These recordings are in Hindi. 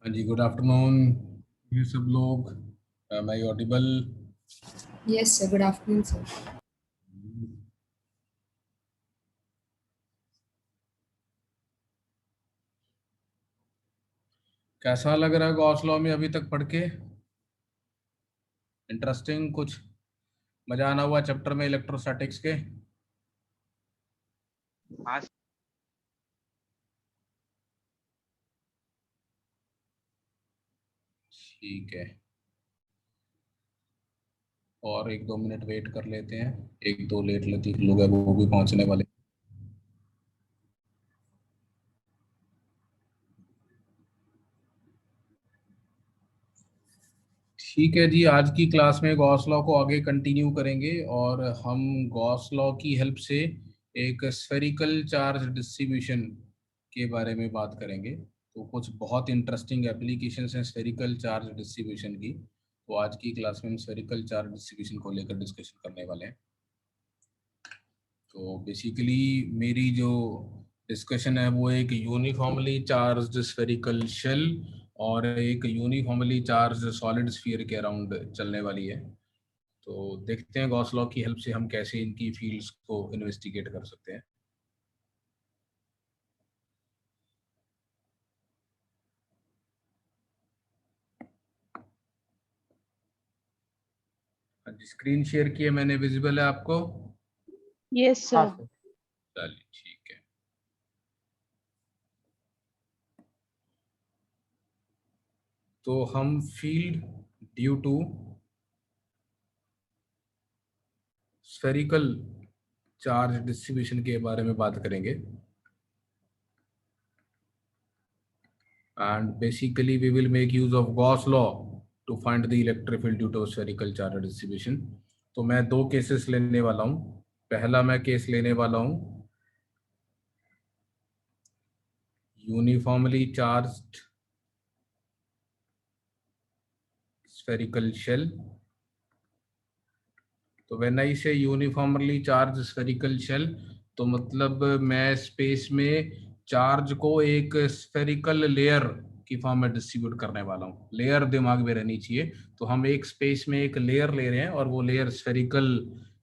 हाँ जी, गुड आफ्टरनून ये सब लोग। मैं Audible. Yes, sir. Good afternoon, sir. कैसा लग रहा है गॉस लॉ में अभी तक पढ़ के? इंटरेस्टिंग कुछ मजा आना हुआ चैप्टर में इलेक्ट्रोस्टैटिक्स के? हाँ। ठीक है, और 1-2 मिनट वेट कर लेते हैं। एक दो लेट लतीफ लोग हैं, वो भी पहुंचने वाले। ठीक है जी, आज की क्लास में गॉस लॉ को आगे कंटिन्यू करेंगे और हम गॉस लॉ की हेल्प से एक स्फेरिकल चार्ज डिस्ट्रीब्यूशन के बारे में बात करेंगे। तो कुछ बहुत इंटरेस्टिंग एप्लीकेशंस हैं स्फेरिकल चार्ज डिस्ट्रीब्यूशन की। तो आज की क्लास में हम स्फेरिकल चार्ज डिस्ट्रीब्यूशन को लेकर डिस्कशन करने वाले हैं। तो बेसिकली मेरी जो डिस्कशन है वो एक यूनिफॉर्मली चार्ज्ड स्फेरिकल शेल और एक यूनिफॉर्मली चार्ज्ड सॉलिड स्फीयर के अराउंड चलने वाली है। तो देखते हैं गॉस लॉ की हेल्प से हम कैसे इनकी फील्ड्स को इन्वेस्टिगेट कर सकते हैं। हाँ जी, स्क्रीन शेयर किए मैंने, विजिबल है आपको? Yes sir. चलिए ठीक है। तो हम field due to spherical charge distribution के बारे में बात करेंगे। And basically we will make use of Gauss law to find the electric field due to spherical charge distribution. तो मैं दो केसेस लेने वाला हूँ। पहला मैं केस लेने वाला हूँ यूनिफॉर्मली चार्ज्ड स्फेरिकल शेल। तो व्हेन आई से यूनिफॉर्मली चार्ज स्फेरिकल शेल, तो मतलब मैं स्पेस में चार्ज को एक स्फेरिकल लेयर की फॉर्म में डिस्ट्रीब्यूट करने वाला हूँ। लेयर दिमाग में रहनी चाहिए। तो हम एक स्पेस में एक लेयर ले रहे हैं और वो लेयर स्फेरिकल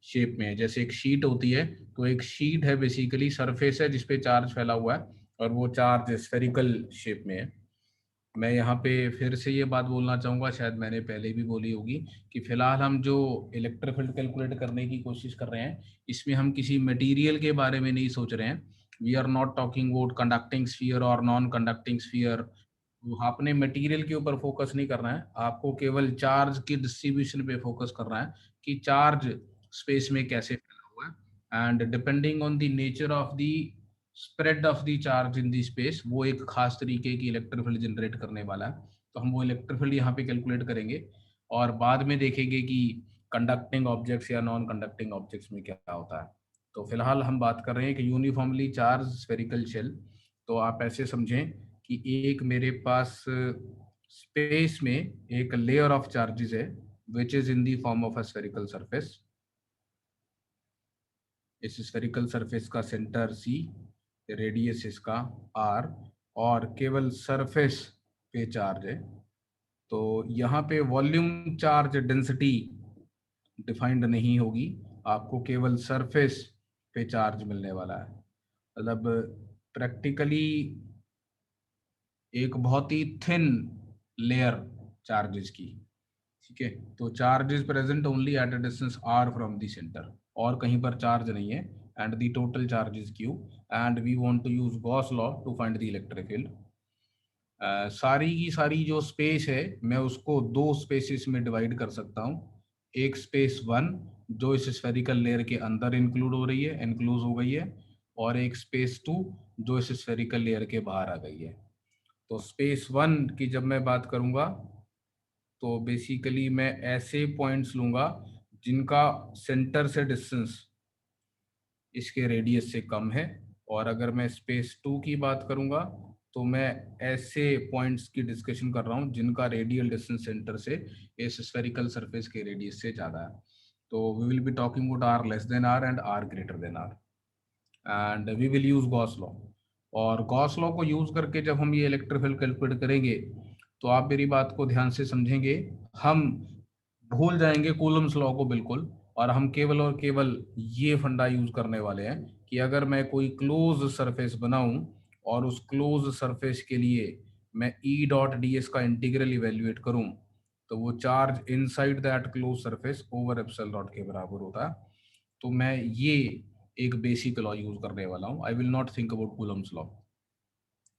शेप में है। जैसे एक शीट होती है, तो एक शीट है बेसिकली सरफेस है जिसपे चार्ज फैला हुआ है और वो चार्ज स्फेरिकल शेप में है। मैं यहाँ पे फिर से ये बात बोलना चाहूँगा, शायद मैंने पहले भी बोली होगी, कि फिलहाल हम जो इलेक्ट्रिक फील्ड कैलकुलेट करने की कोशिश कर रहे हैं, इसमें हम किसी मटेरियल के बारे में नहीं सोच रहे हैं। We are not talking about conducting sphere और नॉन कंडक्टिंग स्फीयर। आपने मटेरियल के ऊपर फोकस नहीं करना है, आपको केवल चार्ज की डिस्ट्रीब्यूशन पे फोकस करना है कि चार्ज स्पेस में कैसे फैला हुआ है। And depending on the nature of the spread of the charge in the space, वो एक खास तरीके की इलेक्ट्रिक फील्ड जनरेट करने वाला है। तो हम वो इलेक्ट्रिक फील्ड यहाँ पे कैलकुलेट करेंगे और बाद में देखेंगे कि कंडक्टिंग ऑब्जेक्ट्स या नॉन कंडक्टिंग ऑब्जेक्ट्स में क्या होता है। तो फिलहाल हम बात कर रहे हैं कि यूनिफॉर्मली चार्ज स्फेरिकल शेल। तो आप ऐसे समझें कि एक मेरे पास स्पेस में एक लेयर ऑफ चार्जेस है which is in the form of a spherical surface. इस स्फेरिकल सरफेस का सेंटर सी, रेडियस इसका r, और केवल सरफेस पे चार्ज है। तो यहाँ पे वॉल्यूम चार्ज डेंसिटी डिफाइंड नहीं होगी, आपको केवल सरफेस पे चार्ज मिलने वाला है। मतलब प्रैक्टिकली एक बहुत ही थिन लेयर चार्जेस की। ठीक है, तो charge is present only at a distance r from the centre, और कहीं पर चार्ज नहीं है। And the total charge is q and we want to use Gauss law to find the electric field. सारी की सारी जो स्पेस है मैं उसको दो स्पेसिस में डिवाइड कर सकता हूँ। एक स्पेस 1 जो इस स्फेरिकल लेयर के अंदर इंक्लूड हो रही है, इंक्लूज हो गई है, और एक स्पेस 2 जो इस स्फेरिकल लेयर के बाहर आ गई है। तो स्पेस 1 की जब मैं बात करूंगा तो बेसिकली मैं ऐसे पॉइंट्स लूंगा जिनका सेंटर से डिस्टेंस इसके रेडियस से कम है। और अगर मैं स्पेस 2 की बात करूंगा तो मैं ऐसे पॉइंट्स की डिस्कशन कर रहा हूं जिनका रेडियल डिस्टेंस सेंटर से इस स्फेरिकल सरफेस के रेडियस से ज़्यादा है। तो we will be talking about r less than r and r greater than r, and we will use Gauss law. और गॉस लॉ को यूज करके जब हम ये इलेक्ट्रिक फील्ड कैलकुलेट करेंगे तो आप मेरी बात को ध्यान से समझेंगे, हम भूल जाएंगे कूलम्स लॉ को बिल्कुल, और हम केवल और केवल ये फंडा यूज करने वाले हैं कि अगर मैं कोई क्लोज सरफेस बनाऊं और उस क्लोज सरफेस के लिए मैं ई डॉट डी एस का इंटीग्रल इवेल्युएट करूं, तो वो charge inside that close surface over epsilon naught के बराबर होता है। तो मैं ये एक बेसिक लॉ यूज करने वाला हूं। I will not think about Coulomb's law,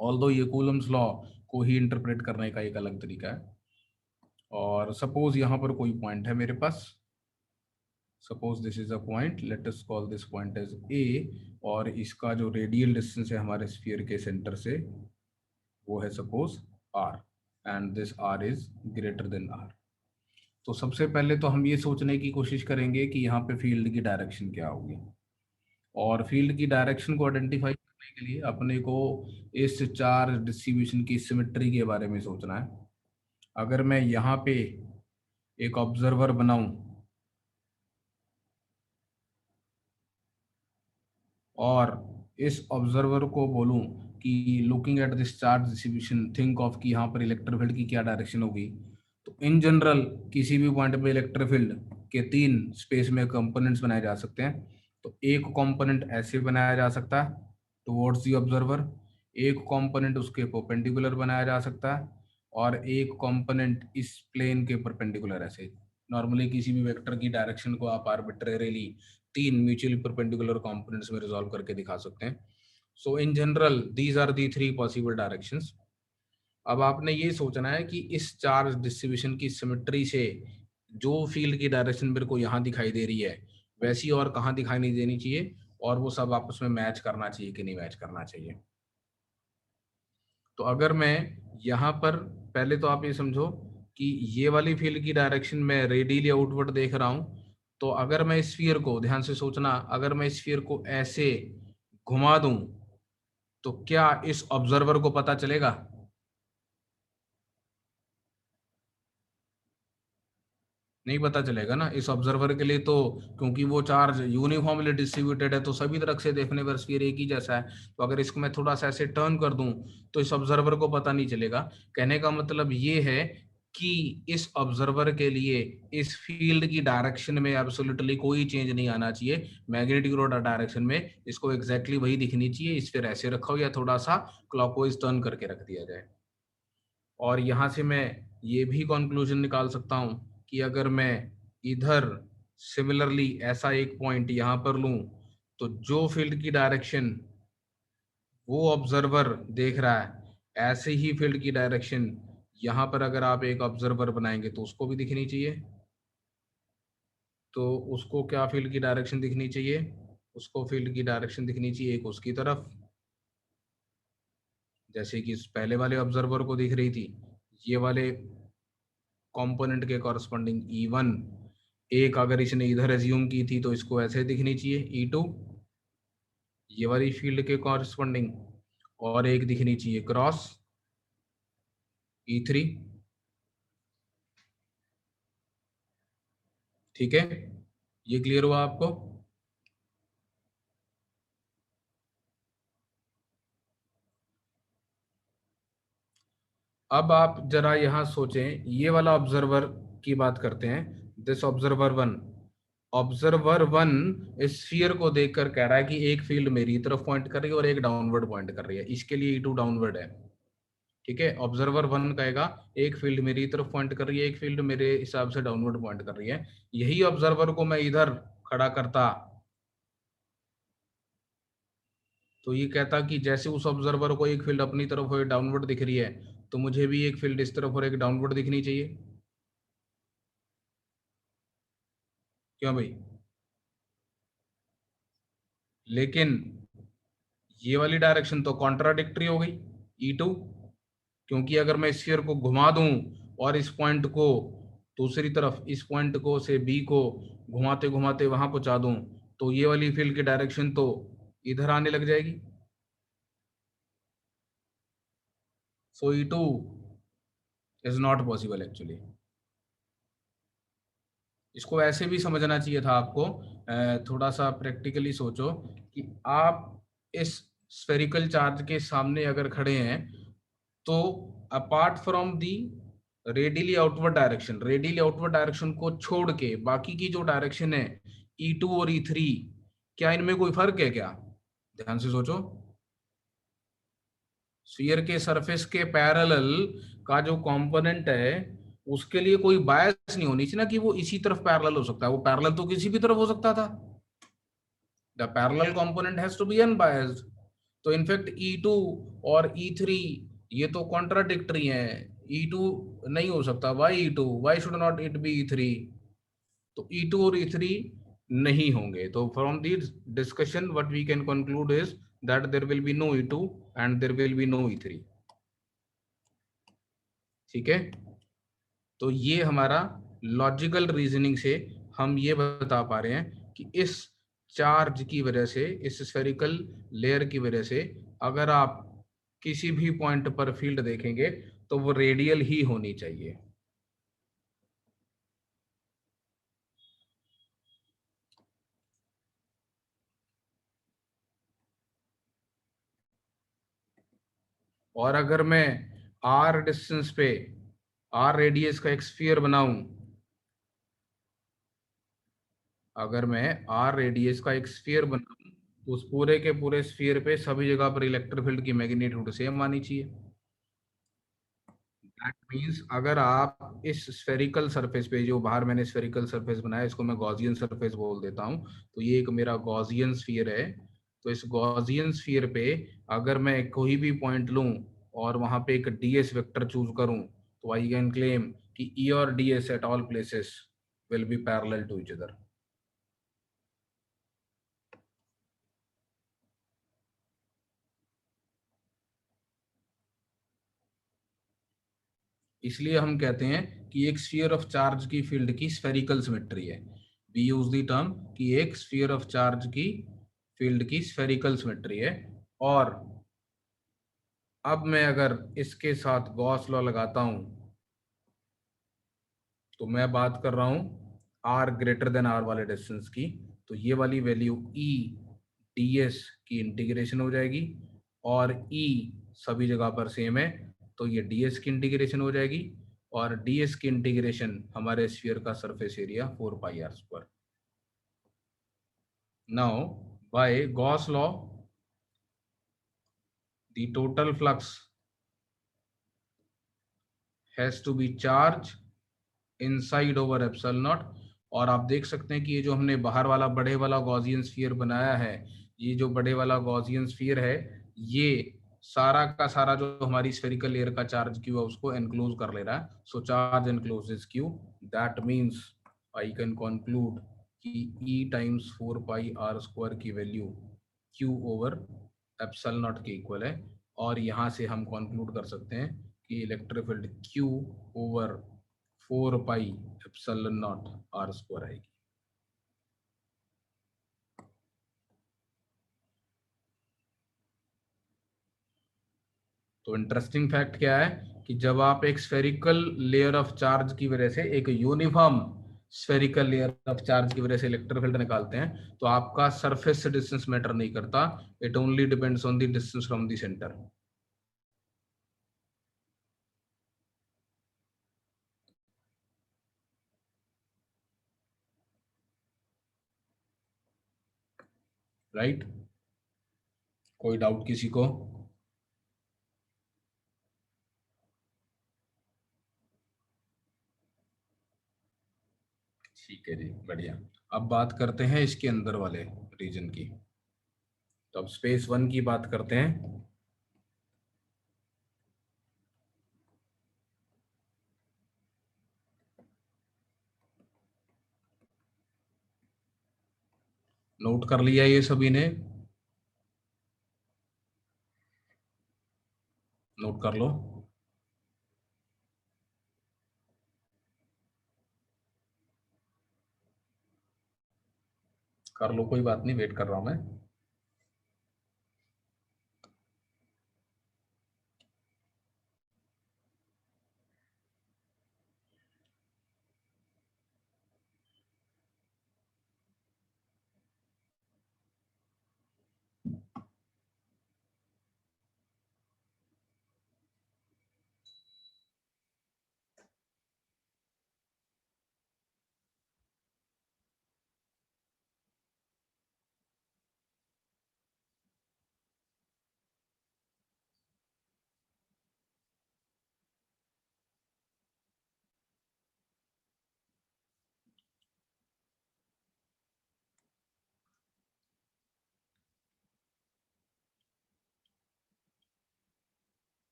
although ये कूलम्स लॉ को ही इंटरप्रेट करने का एक अलग तरीका है। और सपोज यहाँ पर कोई पॉइंट है मेरे पास, suppose this is a point, let us call this point as A, और इसका जो रेडियल डिस्टेंस है हमारे स्फीयर के सेंटर से वो है suppose r, and this r is greater than r. तो सबसे पहले तो हम ये सोचने की कोशिश करेंगे कि यहाँ पे फील्ड की डायरेक्शन क्या होगी, और फील्ड की डायरेक्शन को आइडेंटिफाई करने के लिए अपने को इस चार्ज डिस्ट्रीब्यूशन की सिमेट्री के बारे में सोचना है। अगर मैं यहाँ पे एक ऑब्जर्वर बनाऊं और इस ऑब्जर्वर को बोलूं कि looking at this charge distribution think of कि यहाँ पर इलेक्ट्रिक फील्ड की क्या डायरेक्शन होगी, तो इन जनरल किसी भी पॉइंट पे इलेक्ट्रिक फील्ड के 3 स्पेस में कंपोनेंट्स बनाए जा सकते हैं। तो एक कंपोनेंट ऐसे बनाया जा सकता है टुवर्ड्स द ऑब्जर्वर, एक कंपोनेंट उसके परपेंडिकुलर बनाया जा सकता है, और एक कंपोनेंट इस प्लेन के परपेंडिकुलर ऐसे। नॉर्मली किसी भी वेक्टर की डायरेक्शन को आप आर्बिट्रेरीली 3 म्यूचुअली परपेंडिकुलर कंपोनेंट्स में रिजॉल्व करके दिखा सकते हैं। So in general these are the 3 possible directions. अब आपने ये सोचना है कि इस चार्ज डिस्ट्रीब्यूशन की सिमेट्री से जो फील्ड की डायरेक्शन मेरे को यहाँ दिखाई दे रही है वैसी और कहाँ दिखाई नहीं देनी चाहिए, और वो सब आपस में मैच करना चाहिए कि नहीं मैच करना चाहिए। तो अगर मैं यहाँ पर, पहले तो आप ये समझो कि ये वाली फील्ड की डायरेक्शन मैं रेडियली आउटवर्ड देख रहा हूँ, तो अगर मैं स्फीयर को, ध्यान से सोचना, अगर मैं स्फीयर को ऐसे घुमा दूं तो क्या इस ऑब्जर्वर को पता चलेगा? नहीं पता चलेगा ना इस ऑब्जर्वर के लिए, तो क्योंकि वो चार्ज यूनिफॉर्मली डिस्ट्रीब्यूटेड है तो सभी तरह से देखने पर स्फीयर एक ही जैसा है। तो अगर इसको मैं थोड़ा सा ऐसे टर्न कर दूं तो इस ऑब्जर्वर को पता नहीं चलेगा। कहने का मतलब ये है कि इस ऑब्जर्वर के लिए इस फील्ड की डायरेक्शन में एब्सोल्युटली कोई चेंज नहीं आना चाहिए। मैग्नेटिक रोड डायरेक्शन में इसको एग्जैक्टली वही दिखनी चाहिए, इस फिर ऐसे रखा हो या थोड़ा सा क्लॉकवाइज टर्न करके रख दिया जाए। और यहां से मैं ये भी कंक्लूजन निकाल सकता हूं कि अगर मैं इधर सिमिलरली ऐसा एक पॉइंट यहां पर लूं तो जो फील्ड की डायरेक्शन वो ऑब्जर्वर देख रहा है ऐसे ही फील्ड की डायरेक्शन यहां पर अगर आप एक ऑब्जर्वर बनाएंगे तो उसको भी दिखनी चाहिए। तो उसको क्या फील्ड की डायरेक्शन दिखनी चाहिए? उसको फील्ड की डायरेक्शन दिखनी चाहिए एक उसकी तरफ, जैसे कि इस पहले वाले ऑब्जर्वर को दिख रही थी, ये वाले कंपोनेंट के कॉरस्पॉन्डिंग E1। एक अगर इसने इधर एज्यूम की थी तो इसको ऐसे दिखनी चाहिए E2 ये वाली फील्ड के कॉरस्पॉन्डिंग, और एक दिखनी चाहिए क्रॉस E3। ठीक है, ये क्लियर हुआ आपको? अब आप जरा यहां सोचें, ये वाला ऑब्जर्वर की बात करते हैं, this observer one. Observer one इस स्फीयर को देखकर कह रहा है कि एक फील्ड मेरी तरफ पॉइंट कर रही है और एक डाउनवर्ड पॉइंट कर रही है, इसके लिए E2 डाउनवर्ड है। ठीक है, ऑब्जर्वर वन कहेगा एक फील्ड मेरी तरफ पॉइंट कर रही है, एक फील्ड मेरे हिसाब से डाउनवर्ड पॉइंट कर रही है। यही ऑब्जर्वर को मैं इधर खड़ा करता तो ये कहता कि जैसे उस ऑब्जर्वर को एक फील्ड अपनी तरफ और डाउनवर्ड दिख रही है तो मुझे भी एक फील्ड इस तरफ और एक डाउनवर्ड दिखनी चाहिए। क्यों भाई? लेकिन ये वाली डायरेक्शन तो कॉन्ट्राडिक्टरी हो गई E2, क्योंकि अगर मैं स्फीयर को घुमा दूं और इस पॉइंट को दूसरी तरफ, इस पॉइंट को से बी को घुमाते घुमाते वहां पहुंचा दूं तो ये वाली फील्ड की डायरेक्शन तो इधर आने लग जाएगी। सो E2 is not possible actually. इसको ऐसे भी समझना चाहिए था आपको, थोड़ा सा प्रैक्टिकली सोचो कि आप इस स्फेरिकल चार्ज के सामने अगर खड़े हैं तो apart from the radially outward direction को छोड़ के बाकी की जो डायरेक्शन है E2 और E3, क्या इनमें कोई फर्क है क्या? ध्यान से सोचो। स्फीयर के सरफेस के पैरेलल का जो कंपोनेंट है उसके लिए कोई बायस नहीं होनी चाहिए ना कि वो इसी तरफ पैरेलल हो सकता है, वो पैरेलल तो किसी भी तरफ हो सकता था। The parallel component has to be unbiased. तो इनफैक्ट E2 और E3 ये तो कॉन्ट्राडिक्टरी है। E2 नहीं हो सकता, why E2, why should not it be E3? तो E2 और E3 नहीं होंगे। तो from this discussion what we can conclude is that there will be no E2 and there will be no E3। ठीक है, तो ये हमारा लॉजिकल रीजनिंग से हम ये बता पा रहे हैं कि इस चार्ज की वजह से, इस स्फेरिकल लेयर की वजह से, अगर आप किसी भी पॉइंट पर फील्ड देखेंगे तो वो रेडियल ही होनी चाहिए। और अगर मैं आर डिस्टेंस पे, आर रेडियस का एक स्फीयर बनाऊं, अगर मैं आर रेडियस का एक स्फीयर बनाऊं तो उस पूरे के पूरे स्फीयर पे सभी जगह पर इलेक्ट्रिक फील्ड की मैग्नीट्यूड सेम आनी चाहिए। दैट मीन्स अगर आप इस स्फेरिकल सरफेस पे, जो बाहर मैंने स्फेरिकल सरफेस बनाया इसको मैं गॉसियन सरफेस बोल देता हूँ, तो ये एक मेरा गॉसियन स्फीयर है। तो इस गॉसियन स्फीयर पे अगर मैं कोई भी पॉइंट लूं और वहां पे एक डीएस वेक्टर चूज करूं, तो आई कैन क्लेम कि ई और ds at all places will be parallel to each other. इसलिए हम कहते हैं कि एक स्फीयर ऑफ चार्ज की फील्ड की स्फेरिकल सिमेट्री है। वी यूज द टर्म कि एक स्फीयर ऑफ चार्ज की फील्ड की स्फेरिकल सिमेट्री है। और अब मैं अगर इसके साथ गॉस लॉ लगाता हूं तो मैं बात कर रहा हूं आर ग्रेटर देन आर वाले डिस्टेंस की, तो ये वाली वैल्यू ई ds की इंटीग्रेशन हो जाएगी, और ई सभी जगह पर सेम है तो ये ds की इंटीग्रेशन हो जाएगी, और ds की इंटीग्रेशन हमारे स्फीयर का surface area 4πr²। Now by Gauss law the total flux has to be charge inside over epsilon not. और आप देख सकते हैं कि ये जो हमने बाहर वाला बड़े वाला गॉसियन स्फीयर बनाया है, ये जो बड़े वाला गॉसियन स्फीयर है, ये सारा का सारा जो हमारी स्फेरिकल लेयर का चार्ज क्यू है उसको एनक्लोज कर ले रहा है। So charge encloses Q, that means I can conclude कि E टाइम्स 4πr² की value Q over epsilon naught के इक्वल है। और यहाँ से हम कंक्लूड कर सकते हैं कि electric field Q over 4πε0r² आएगी। तो इंटरेस्टिंग फैक्ट क्या है कि जब आप एक स्फेरिकल लेयर ऑफ चार्ज की वजह से, एक uniform spherical layer of charge की वजह से इलेक्ट्रिक फील्ड निकालते हैं तो आपका सरफेस से डिस्टेंस मैटर नहीं करता, it only depends on the distance from the centre. Right? कोई डाउट किसी को? ठीक है जी, बढ़िया। अब बात करते हैं इसके अंदर वाले रीजन की। तो अब स्पेस 1 की बात करते हैं। नोट कर लिया ये सभी ने? नोट कर लो। कर लो, कोई बात नहीं, वेट कर रहा हूं मैं।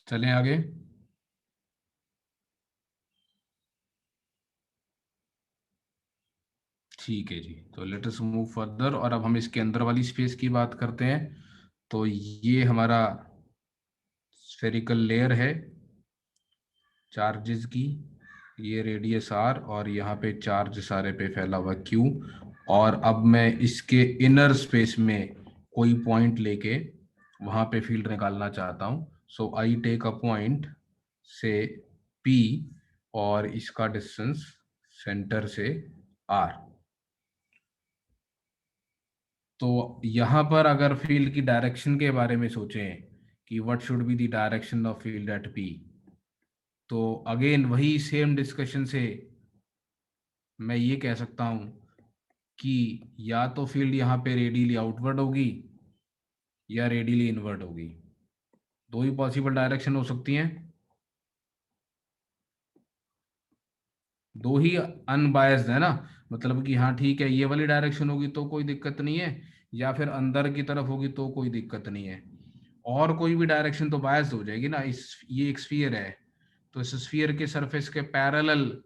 चलें आगे। ठीक है जी, तो लेट अस मूव फर्दर, और अब हम इसके अंदर वाली स्पेस की बात करते हैं। तो ये हमारा स्फेरिकल लेयर है चार्जेस की, ये रेडियस आर, और यहाँ पे चार्ज सारे पे फैला हुआ क्यू। और अब मैं इसके इनर स्पेस में कोई पॉइंट लेके वहां पे फील्ड निकालना चाहता हूँ। सो आई टेक अ पॉइंट से पी, और इसका डिस्टेंस सेंटर से आर। तो यहाँ पर अगर फील्ड की डायरेक्शन के बारे में सोचें कि what should be the direction of field at P, तो अगेन वही सेम डिस्कशन से मैं ये कह सकता हूं कि या तो फील्ड यहाँ पे रेडियली आउटवर्ड होगी या रेडियली इनवर्ड होगी। दो ही पॉसिबल डायरेक्शन हो सकती हैं, दो ही अनबायस्ड है ना। मतलब कि हाँ ठीक है, ये वाली डायरेक्शन होगी तो कोई दिक्कत नहीं है, या फिर अंदर की तरफ होगी तो कोई दिक्कत नहीं है। और कोई भी डायरेक्शन तो बायस्ड हो जाएगी ना। इस ये एक स्फीयर है, तो इस स्फीयर के सरफेस के पैरेलल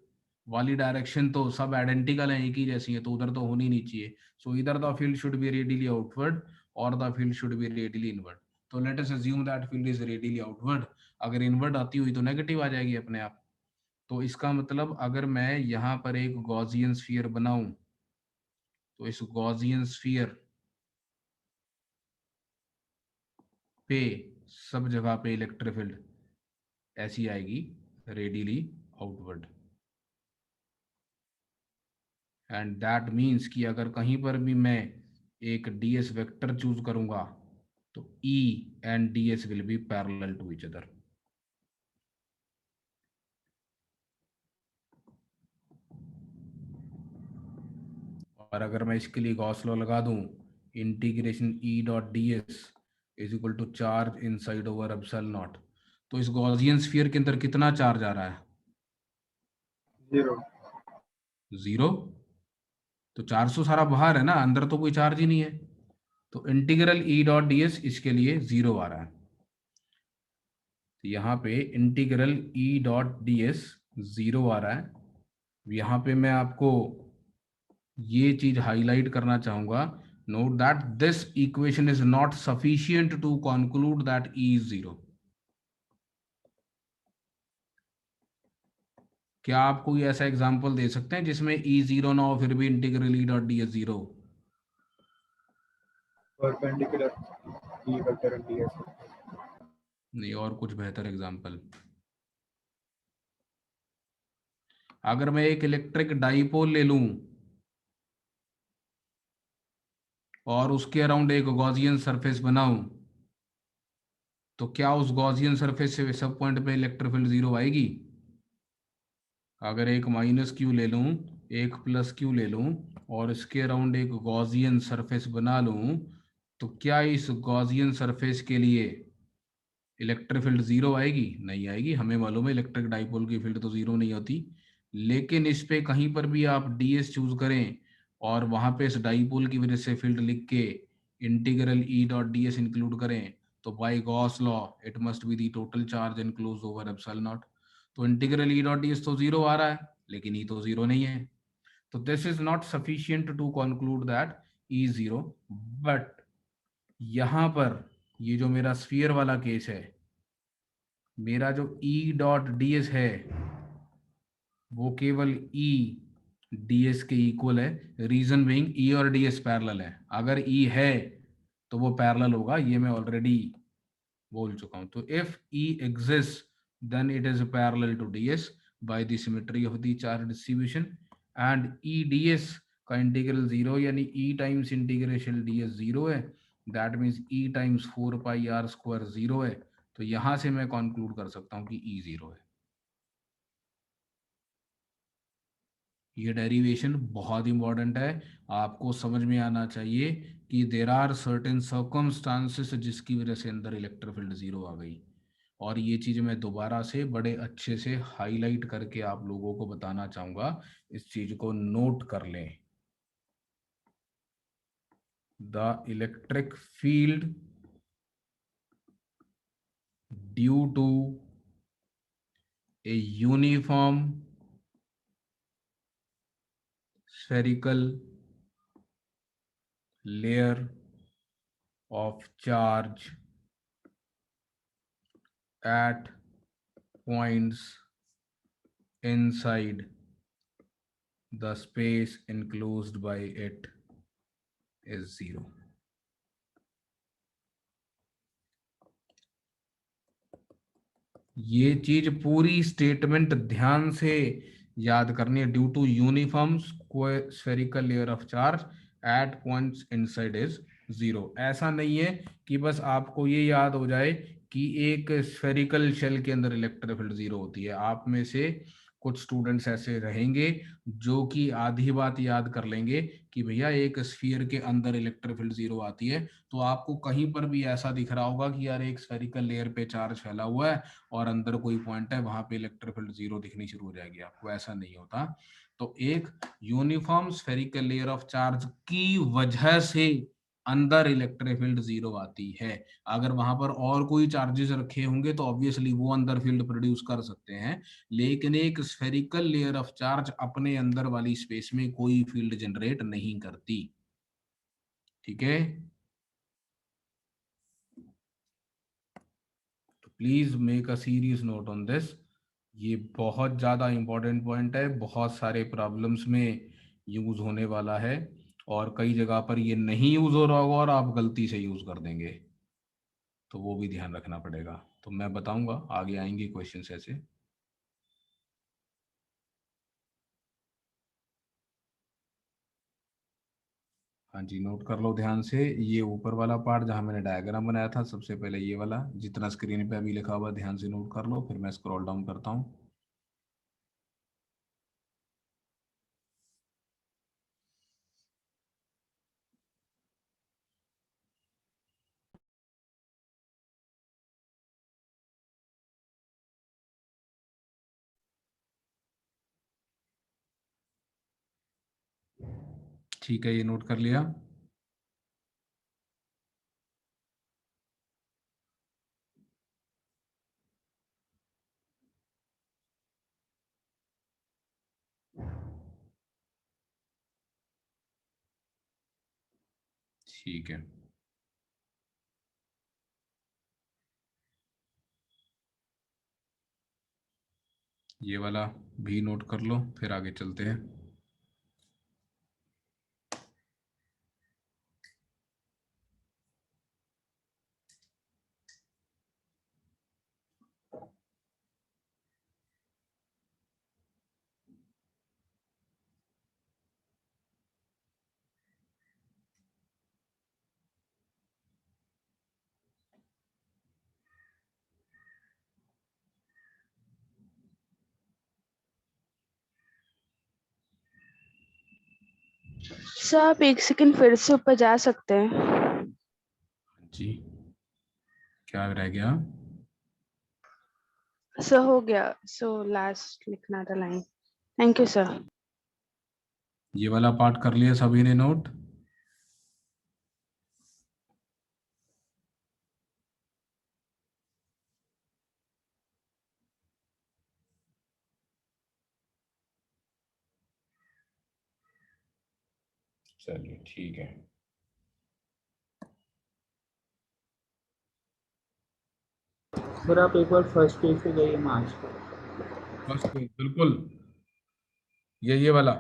वाली डायरेक्शन तो सब आइडेंटिकल है, एक ही जैसी है, तो उधर तो होनी नहीं चाहिए। सो इधर the field should be radially outward और the field should be radially inward. तो let us assume that field is radially outward. अगर इनवर्ड आती हुई तो नेगेटिव आ जाएगी अपने आप। तो इसका मतलब अगर मैं यहाँ पर एक गॉसियन स्फीयर बनाऊं, तो इस गॉसियन स्फीयर पे सब जगह पे इलेक्ट्रिक फील्ड ऐसी आएगी, radially outward. And that means कि अगर कहीं पर भी मैं एक ds वेक्टर चूज करूंगा तो E and ds will be parallel to each other. और अगर मैं इसके लिए गॉस लॉ लगा दूं, integration E dot ds is equal to charge inside over epsilon not, तो इस गॉसियन स्फीयर के अंदर कितना चार्ज आ रहा है? 0। 0। तो चार्ज तो सारा बाहर है ना, अंदर तो कोई चार्ज ही नहीं है। तो इंटीग्रल E डॉट ds इसके लिए 0 आ रहा है। तो यहाँ पे इंटीग्रल E डॉट ds 0 आ रहा है। यहाँ पे मैं आपको ये चीज हाईलाइट करना चाहूंगा, note that this equation is not sufficient to conclude that E is 0। क्या आप कोई ऐसा एग्जांपल दे सकते हैं जिसमें E 0 ना हो फिर भी integral E dot ds 0? Perpendicular E vector and ds। नहीं, और कुछ बेहतर एग्जांपल? अगर मैं एक इलेक्ट्रिक डाइपोल ले लूं और उसके अराउंड एक गॉसियन सरफेस बनाऊं, तो क्या उस गॉसियन सरफेस से सब पॉइंट पे इलेक्ट्रिक फील्ड 0 आएगी? अगर एक माइनस क्यू ले लूं, एक प्लस क्यू ले लूं, और इसके अराउंड एक गॉसियन सरफेस बना लूं, तो क्या इस गॉसियन सरफेस के लिए इलेक्ट्रिक फील्ड 0 आएगी? नहीं आएगी। हमें मालूम है इलेक्ट्रिक डाइपोल की फील्ड तो 0 नहीं होती। लेकिन इस पे कहीं पर भी आप ds चूज करें और वहां पे इस डाइपोल की वजह से फील्ड लिख के integral E dot ds include करें, तो by Gauss law it must be the total charge enclosed over epsilon not. तो इंटीग्रल E डॉट ds तो 0 आ रहा है, लेकिन E तो 0 नहीं है। तो this is not sufficient to conclude that E 0। But यहां पर ये जो मेरा स्फीयर वाला केस है, मेरा जो E डॉट ds है वो केवल E ds के इक्वल है। रीजन बीइंग E और ds पैरेलल है। अगर E है तो वो पैरेलल होगा, ये मैं ऑलरेडी बोल चुका हूं। तो if E exists then it is parallel to ds by the symmetry of the charge distribution, and E ds का इंटीग्रल 0 यानी E टाइम्स इंटीग्रेशन ds 0 है। That means E times 4 pi r square 0 है। तो यहां से मैं कंक्लूड कर सकता हूं कि E 0 है। ये डेरिवेशन बहुत इंपॉर्टेंट है, आपको समझ में आना चाहिए कि देर आर सर्टेन सर्कमस्टांसेस जिसकी वजह से अंदर इलेक्ट्रिक फील्ड 0 आ गई। और ये चीज मैं दोबारा से बड़े अच्छे से हाईलाइट करके आप लोगों को बताना चाहूंगा, इस चीज को नोट कर लें। The electric field due to a uniform spherical layer of charge at points inside the space enclosed by it is 0. ये चीज पूरी स्टेटमेंट ध्यान से याद करनी है. Due to uniform spherical layer of charge at points inside is 0. ऐसा नहीं है कि बस आपको ये याद हो जाए कि एक स्फेरिकल शेल के अंदर इलेक्ट्रिक फील्ड 0 होती है. आप में से कुछ स्टूडेंट्स ऐसे रहेंगे जो कि आधी बात याद कर लेंगे कि भैया एक स्फीयर के अंदर इलेक्ट्रिक फील्ड 0 आती है. तो आपको कहीं पर भी ऐसा दिख रहा होगा कि यार एक स्फेरिकल लेयर पे चार्ज फैला हुआ है और अंदर कोई पॉइंट है, वहां पे इलेक्ट्रिक फील्ड 0 दिखनी शुरू हो जाएगी आपको. ऐसा नहीं होता. तो एक uniform spherical layer of charge की वजह से अंदर इलेक्ट्रिक फील्ड 0 आती है. अगर वहां पर और कोई चार्जेस रखे होंगे तो ऑब्वियसली वो अंदर फील्ड प्रोड्यूस कर सकते हैं, लेकिन एक स्फेरिकल लेयर ऑफ चार्ज अपने अंदर वाली स्पेस में कोई फील्ड जनरेट नहीं करती. ठीक है, तो please make a serious note on this. ये बहुत ज्यादा इंपॉर्टेंट पॉइंट है, बहुत सारे प्रॉब्लम्स में यूज होने वाला है और कई जगह पर ये नहीं यूज हो रहा होगा और आप गलती से यूज कर देंगे, तो वो भी ध्यान रखना पड़ेगा. तो मैं बताऊंगा, आगे आएंगे क्वेश्चंस ऐसे. हाँ जी, नोट कर लो ध्यान से. ये ऊपर वाला पार्ट जहाँ मैंने डायग्राम बनाया था, सबसे पहले ये वाला जितना स्क्रीन पे अभी लिखा हुआ ध्यान से नोट कर लो, फिर मैं स्क्रॉल डाउन करता हूँ. ठीक है, ये नोट कर लिया. ठीक है, ये वाला भी नोट कर लो, फिर आगे चलते हैं. सर आप एक सेकंड फिर से ऊपर जा सकते हैं? जी, क्या रह गया? सर हो गया. सो लास्ट लिखना था लाइन. Thank you sir. ये वाला पार्ट कर लिया सभी ने नोट? चलिए ठीक है. सर आप एक बार फर्स्ट पेज पे जाइए मार्च का. फर्स्ट पेज, बिल्कुल ये वाला.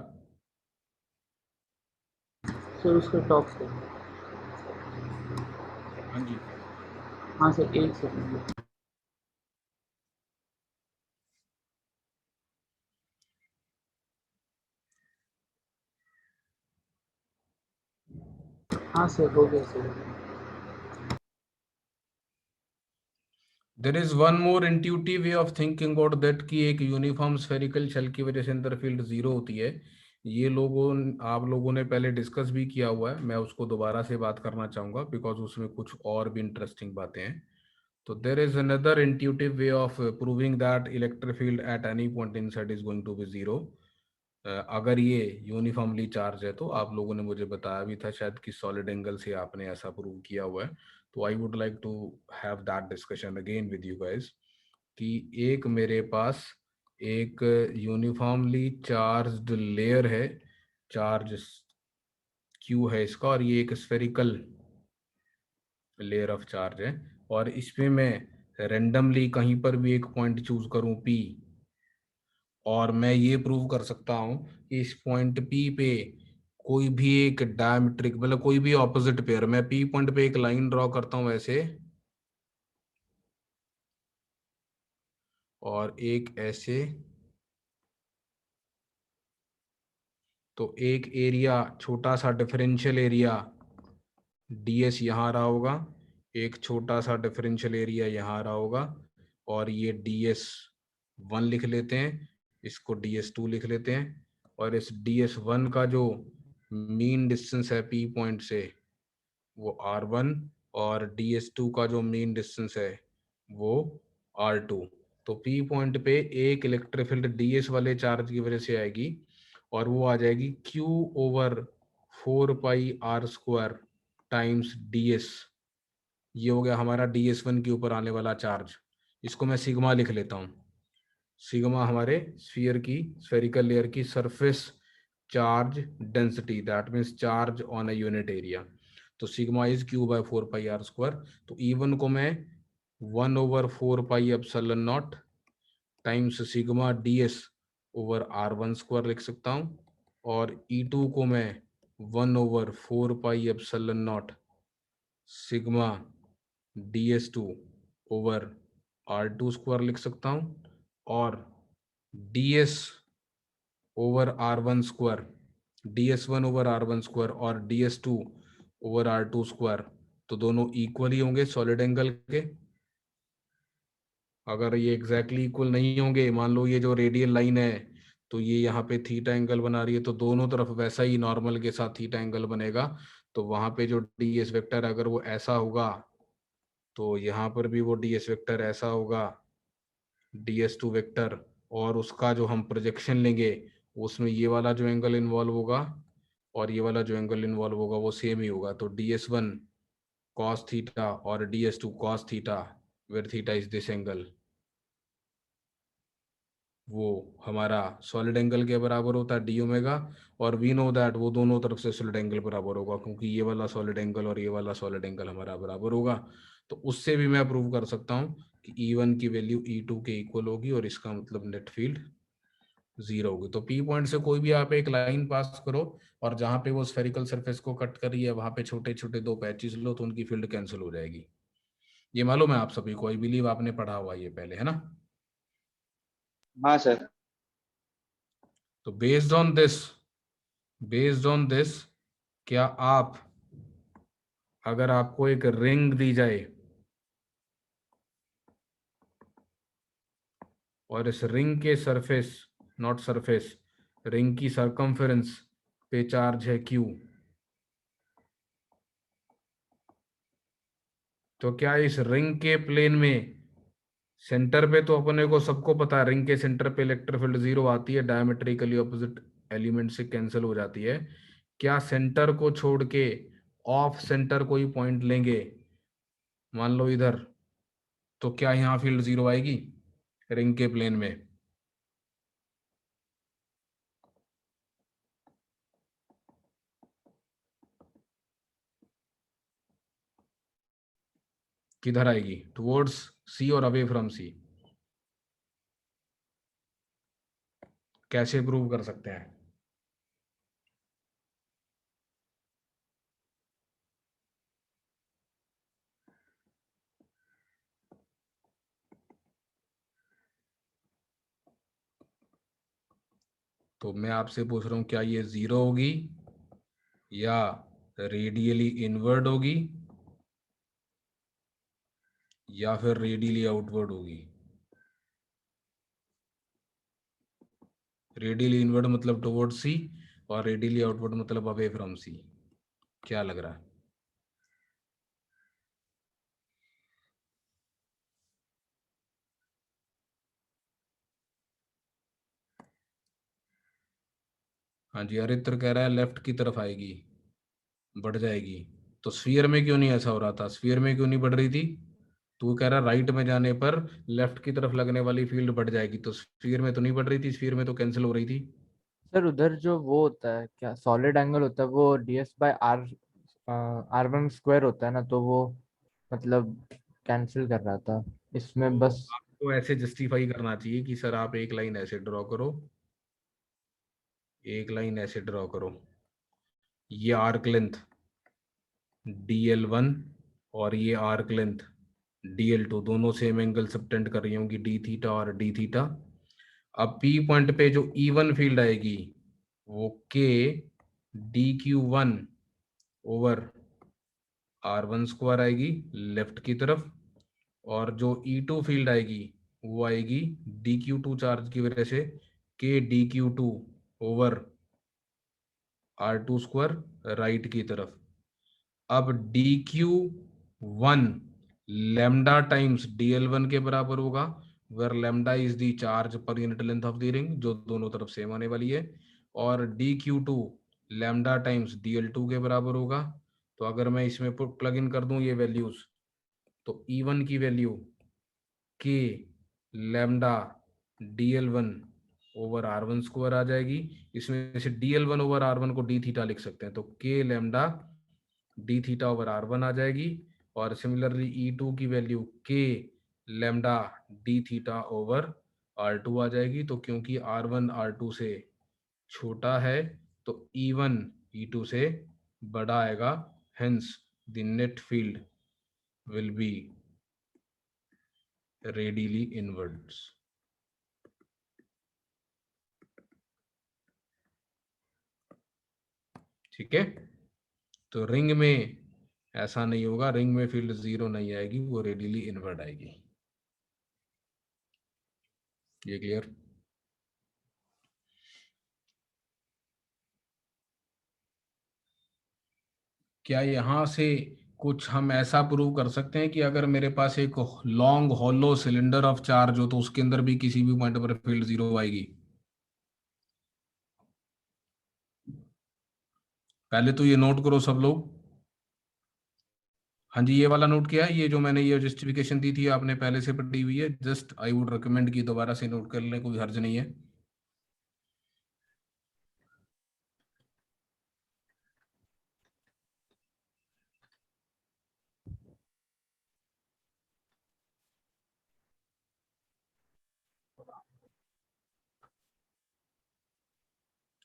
सर उसके टॉप पे. हाँ जी, हाँ सर एक सेकंड. हाँ सर हो गया sir. There is one more intuitive way of thinking about that कि एक यूनिफॉर्म स्फेरिकल शेल की वजह से अंदर फील्ड 0 होती है. ये आप लोगों ने पहले डिस्कस भी किया हुआ है, मैं उसको दोबारा से बात करना चाहूंगा बिकॉज उसमें कुछ और भी इंटरेस्टिंग बातें हैं. तो there is another intuitive way of proving that electric field at any point inside is going to be 0. अगर ये यूनिफॉर्मली चार्ज है तो आप लोगों ने मुझे बताया भी था शायद कि सॉलिड एंगल से आपने ऐसा प्रूव किया हुआ है. तो I would like to have that discussion again with you guys कि एक मेरे पास एक यूनिफॉर्मली चार्ज्ड लेयर है, चार्ज क्यू है इसका, और ये एक स्फेरिकल लेयर ऑफ चार्ज है, और इसमें मैं रेंडमली कहीं पर भी एक पॉइंट चूज करूं P, और मैं ये प्रूव कर सकता हूं कि इस पॉइंट P पे कोई भी एक डायमेट्रिक मतलब कोई भी ऑपोजिट पेयर, मैं P पॉइंट पे एक लाइन ड्रॉ करता हूं ऐसे, और एक ऐसे, तो एक एरिया छोटा सा डिफरेंशियल एरिया ds यहाँ रहा होगा, एक छोटा सा डिफरेंशियल एरिया यहाँ रहा होगा, और ये ds1 लिख लेते हैं, इसको ds2 लिख लेते हैं, और इस ds1 का जो मीन डिस्टेंस है P पॉइंट से वो r1, और ds2 का जो मीन डिस्टेंस है वो r2। तो P पॉइंट पे एक इलेक्ट्रिक फील्ड ds वाले चार्ज की वजह से आएगी, और वो आ जाएगी Q over 4πr² times ds। ये हो गया हमारा ds1 के ऊपर आने वाला चार्ज, इसको मैं सिग्मा लिख लेता हूँ। सिग्मा हमारे स्फीयर की, स्फेरिकल लेयर की surface charge density, that means charge on a unit area. तो सिग्मा इज Q/4πr²। तो E1 को मैं 1/4πε0 times sigma ds over r1² लिख सकता हूँ, और E2 को मैं 1/4πε0 सिग्मा ds2 ओवर r2² लिख सकता हूँ, और ds over r1², ds1 over r1² और ds2 ओवर r2², तो दोनों इक्वल ही होंगे सॉलिड एंगल के। अगर ये एग्जैक्टली इक्वल नहीं होंगे, मान लो ये जो रेडियल लाइन है तो ये यहाँ पे थीटा एंगल बना रही है, तो दोनों तरफ वैसा ही नॉर्मल के साथ थीटा एंगल बनेगा। तो वहां पे जो ds वेक्टर अगर वो ऐसा होगा तो यहाँ पर भी वो ds वेक्टर ऐसा होगा, ds2 वेक्टर, और उसका जो हम प्रोजेक्शन लेंगे उसमें ये वाला जो एंगल इन्वॉल्व होगा और ये वाला जो एंगल इन्वॉल्व होगा वो सेम ही होगा। तो ds1 cos थीटा और ds2 cos theta, where theta is this angle, वो हमारा सॉलिड एंगल के बराबर होता है d ओमेगा, और वी नो दैट वो दोनों तरफ से सॉलिड एंगल बराबर होगा, क्योंकि ये वाला सॉलिड एंगल और ये वाला सॉलिड एंगल हमारा बराबर होगा। तो उससे भी मैं प्रूव कर सकता हूँ कि E1 की वैल्यू E2 के इक्वल होगी, और इसका मतलब नेट फील्ड 0 होगी। तो P पॉइंट से कोई भी आप एक लाइन पास करो, और जहां पे वो स्फेरिकल सरफेस को कट कर रही है वहां पे छोटे छोटे दो पैचेस लो, तो उनकी फील्ड कैंसिल हो जाएगी। ये मालूम है आप सभी को, आई बिलीव आपने पढ़ा हुआ ये पहले, है ना? हाँ सर। तो बेस्ड ऑन दिस क्या आप, अगर आपको एक रिंग दी जाए और इस रिंग के सरफेस, नॉट सरफेस, रिंग की सरकमफेरेंस पे चार्ज है Q, तो क्या इस रिंग के प्लेन में सेंटर पे, तो अपने को सबको पता है रिंग के सेंटर पे इलेक्ट्रिक फील्ड 0 आती है, डायमेट्रिकली ऑपोजिट एलिमेंट से कैंसिल हो जाती है। क्या सेंटर को छोड़ के ऑफ सेंटर कोई पॉइंट लेंगे, मान लो इधर, तो क्या यहाँ फील्ड 0 आएगी रिंग के प्लेन में? किधर आएगी? टुवर्ड्स C और अवे फ्रॉम C? कैसे प्रूव कर सकते हैं? तो मैं आपसे पूछ रहा हूं, क्या ये 0 होगी या रेडियली इनवर्ड होगी या फिर रेडियली आउटवर्ड होगी? रेडियली इनवर्ड मतलब टुवर्ड C, और रेडियली आउटवर्ड मतलब अवे फ्रॉम C। क्या लग रहा है? हाँ जी, अरित्र कह रहा है लेफ्ट की तरफ आएगी, बढ़ जाएगी। तो स्फीयर में क्यों नहीं ऐसा हो रहा था? स्फीयर में क्यों नहीं बढ़ रही थी? तू कह रहा राइट में जाने पर लेफ्ट की तरफ लगने वाली फील्ड बढ़ जाएगी, तो स्फीयर में तो नहीं बढ़ रही थी, स्फीयर में तो कैंसिल हो रही थी। सर उधर जो वो होता है क्या, सॉलिड एंगल होता है, वो ds bye are R1 square होता है ना, तो वो मतलब कैंसिल कर रहा था इसमें तो बस। आपको ऐसे जस्टिफाई करना चाहिए कि सर आप एक लाइन ऐसे ड्रॉ करो, एक लाइन ऐसे ड्रॉ करो, ये आर्क लेंथ DL1 और ये आर्क लेंथ DL2 दोनों सेम एंगल सबटेंड कर रही होंगी, डी थीटा और डी थीटा। अब P पॉइंट पे जो E1 फील्ड आएगी वो K DQ1 over R1 square आएगी लेफ्ट की तरफ, और जो E2 फील्ड आएगी वो आएगी DQ2 चार्ज की वजह से K DQ2 over R2 square right की तरफ। अब DQ1 लैम्डा टाइम्स DL1 के बराबर होगा, where lambda is the charge per unit length of the ring, जो दोनों तरफ सेम आने वाली है, और DQ2 लैम्डा टाइम्स DL2 के बराबर होगा। तो अगर मैं इसमें प्लग इन कर दूं ये वैल्यूज, तो E1 की value K lambda DL1 over R1 square आ जाएगी। इसमें से DL1 ओवर R1 को डी थीटा लिख सकते हैं, तो K lambda D theta over R1 आ जाएगी। और सिमिलरली E2 की value K lambda D theta over R2 आ जाएगी। तो क्योंकि R1 R2 से छोटा है तो E1 E2 से बड़ा आएगा, hence the net field will B radially inwards. ठीक है, तो रिंग में ऐसा नहीं होगा, रिंग में फील्ड जीरो नहीं आएगी, वो रेडियली इनवर्ड आएगी। ये क्लियर? क्या यहां से कुछ हम ऐसा प्रूव कर सकते हैं कि अगर मेरे पास एक long hollow cylinder of charge हो तो उसके अंदर भी किसी भी पॉइंट पर फील्ड जीरो आएगी? पहले तो ये नोट करो सब लोग। हाँ जी, ये वाला नोट किया है, ये जो मैंने ये जस्टिफिकेशन दी थी आपने पहले से पढ़ी हुई है, जस्ट आई वुड रिकमेंड कि दोबारा से नोट कर लें, कोई हर्ज नहीं है।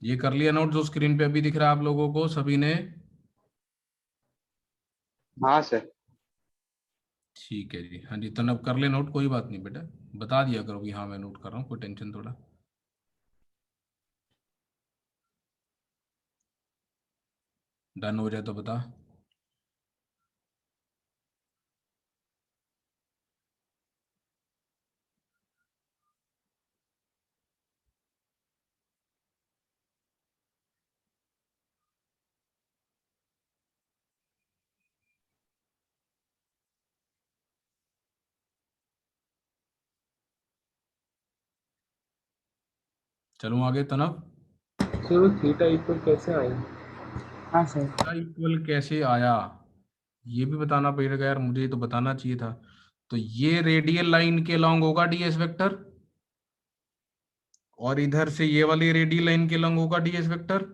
ये कर लिया नोट जो स्क्रीन पे अभी दिख रहा है आप लोगों को सभी ने? हाँ सर। ठीक है जी, हाँ जी, तनब कर ले नोट, कोई बात नहीं बेटा, बता दिया करो कि हाँ मैं नोट कर रहा हूँ, कोई टेंशन थोड़ा। डन हो जाए तो बता। चलूं आगे तनब? सर वो थीटा इक्वल कैसे आया? हाँ सर। इक्वल कैसे आया ये भी बताना पड़ेगा यार, मुझे तो बताना चाहिए था। तो ये रेडियल लाइन के लॉन्ग होगा डीएस वेक्टर, और इधर से ये वाली रेडियल लाइन के लॉन्ग होगा डीएस वेक्टर।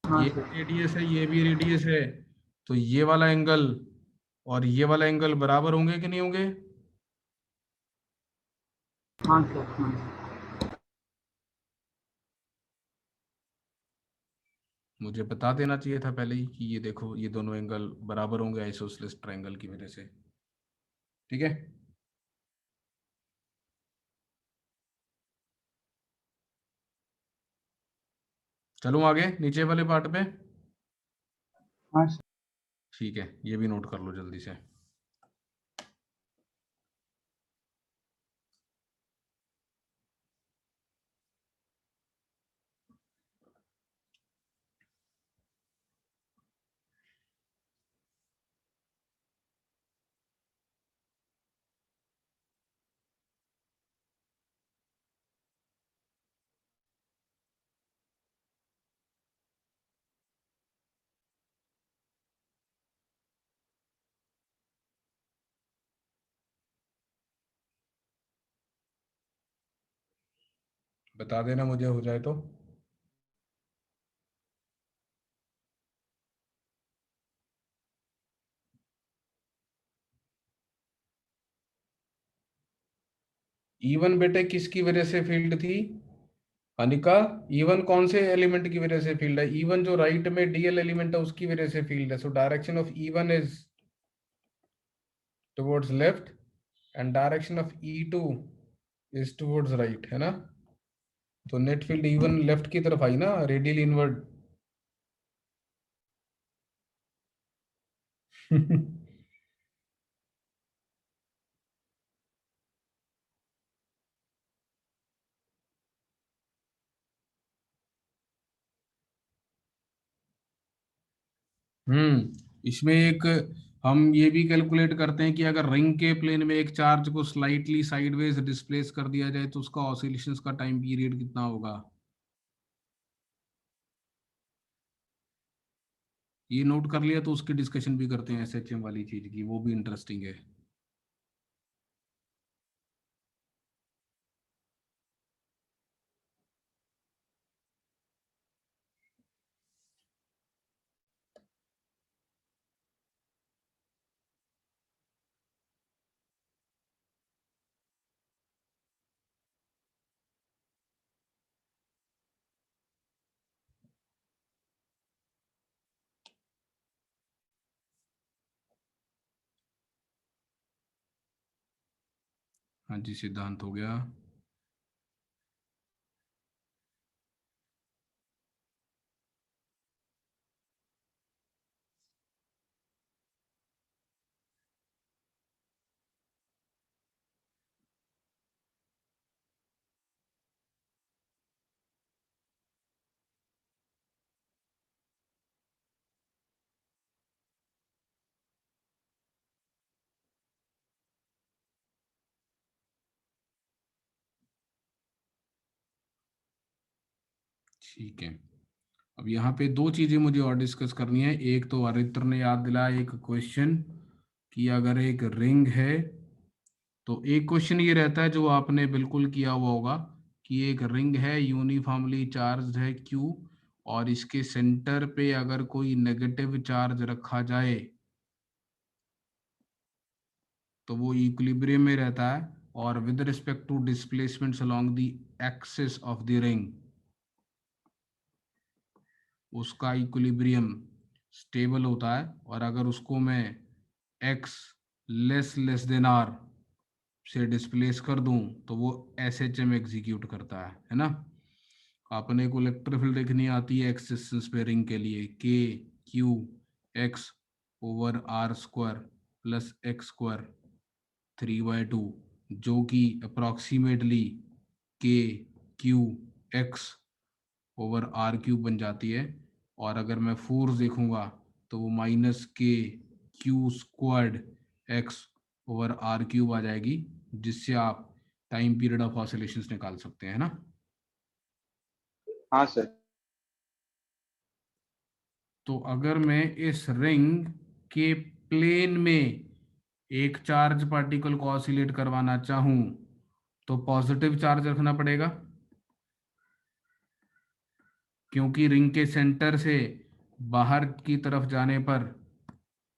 हाँ ये सर। रेडियस है, ये भी रेडियस है, तो ये वाला एंगल और ये वाला एंगल बराबर होंगे कि नहीं होंगे? हाँ सर। हाँ। मुझे बता देना चाहिए था पहले ही कि ये देखो ये दोनों एंगल बराबर होंगे आइसोसेलेस ट्रायंगल की वजह से। ठीक है, चलूं आगे नीचे वाले पार्ट पे? हाँ सर। ठीक है, ये भी नोट कर लो जल्दी से। बता देना मुझे हो जाए तो। इवन बेटे किसकी वजह से फील्ड थी अनिका? इवन कौन से एलिमेंट की वजह से फील्ड है? इवन जो राइट में डीएल एलिमेंट है उसकी वजह से फील्ड है। So direction of even is towards left and direction of E2 is towards right, है ना? तो नेट फील्ड इवन लेफ्ट की तरफ आई ना, रेडियल इनवर्ड। इसमें एक हम ये भी कैलकुलेट करते हैं कि अगर रिंग के प्लेन में एक चार्ज को स्लाइटली साइडवेज डिस्प्लेस कर दिया जाए तो उसका ऑसिलेशंस का टाइम पीरियड कितना होगा। ये नोट कर लिया तो उसकी डिस्कशन भी करते हैं एसएचएम वाली चीज की, वो भी इंटरेस्टिंग है। हाँ जी, सिद्धांत हो गया। ठीक है, अब यहाँ पे दो चीजें मुझे और डिस्कस करनी है। एक तो आरित्र ने याद दिलाया एक क्वेश्चन कि अगर एक रिंग है तो एक क्वेश्चन ये रहता है जो आपने बिल्कुल किया हुआ होगा कि एक रिंग है, यूनिफॉर्मली चार्ज है Q, और इसके सेंटर पे अगर कोई नेगेटिव चार्ज रखा जाए तो वो इक्विलिब्रियम में रहता है, और with respect to displacements along the axis of the ring उसका इक्विलिब्रियम स्टेबल होता है। और अगर उसको मैं x लेस देन r से डिस्प्लेस कर दूं तो वो SHM एग्जीक्यूट करता है ना? अपने को इलेक्ट्रिक फील्ड देखनी आती है एक्स डिस्टेंस पे रिंग के लिए, K/Q/x/r² प्लस x² 3/2, जो कि अप्रॉक्सीमेटली KQX/r³ बन जाती है। और अगर मैं फोर्स देखूंगा तो वो -KQ² आ जाएगी, जिससे आप टाइम पीरियड ऑफ ऑसिलेशंस निकाल सकते हैं, ना? हाँ सर। तो अगर मैं इस रिंग के प्लेन में एक चार्ज पार्टिकल को ऑसिलेट करवाना चाहूं तो पॉजिटिव चार्ज रखना पड़ेगा, क्योंकि रिंग के सेंटर से बाहर की तरफ जाने पर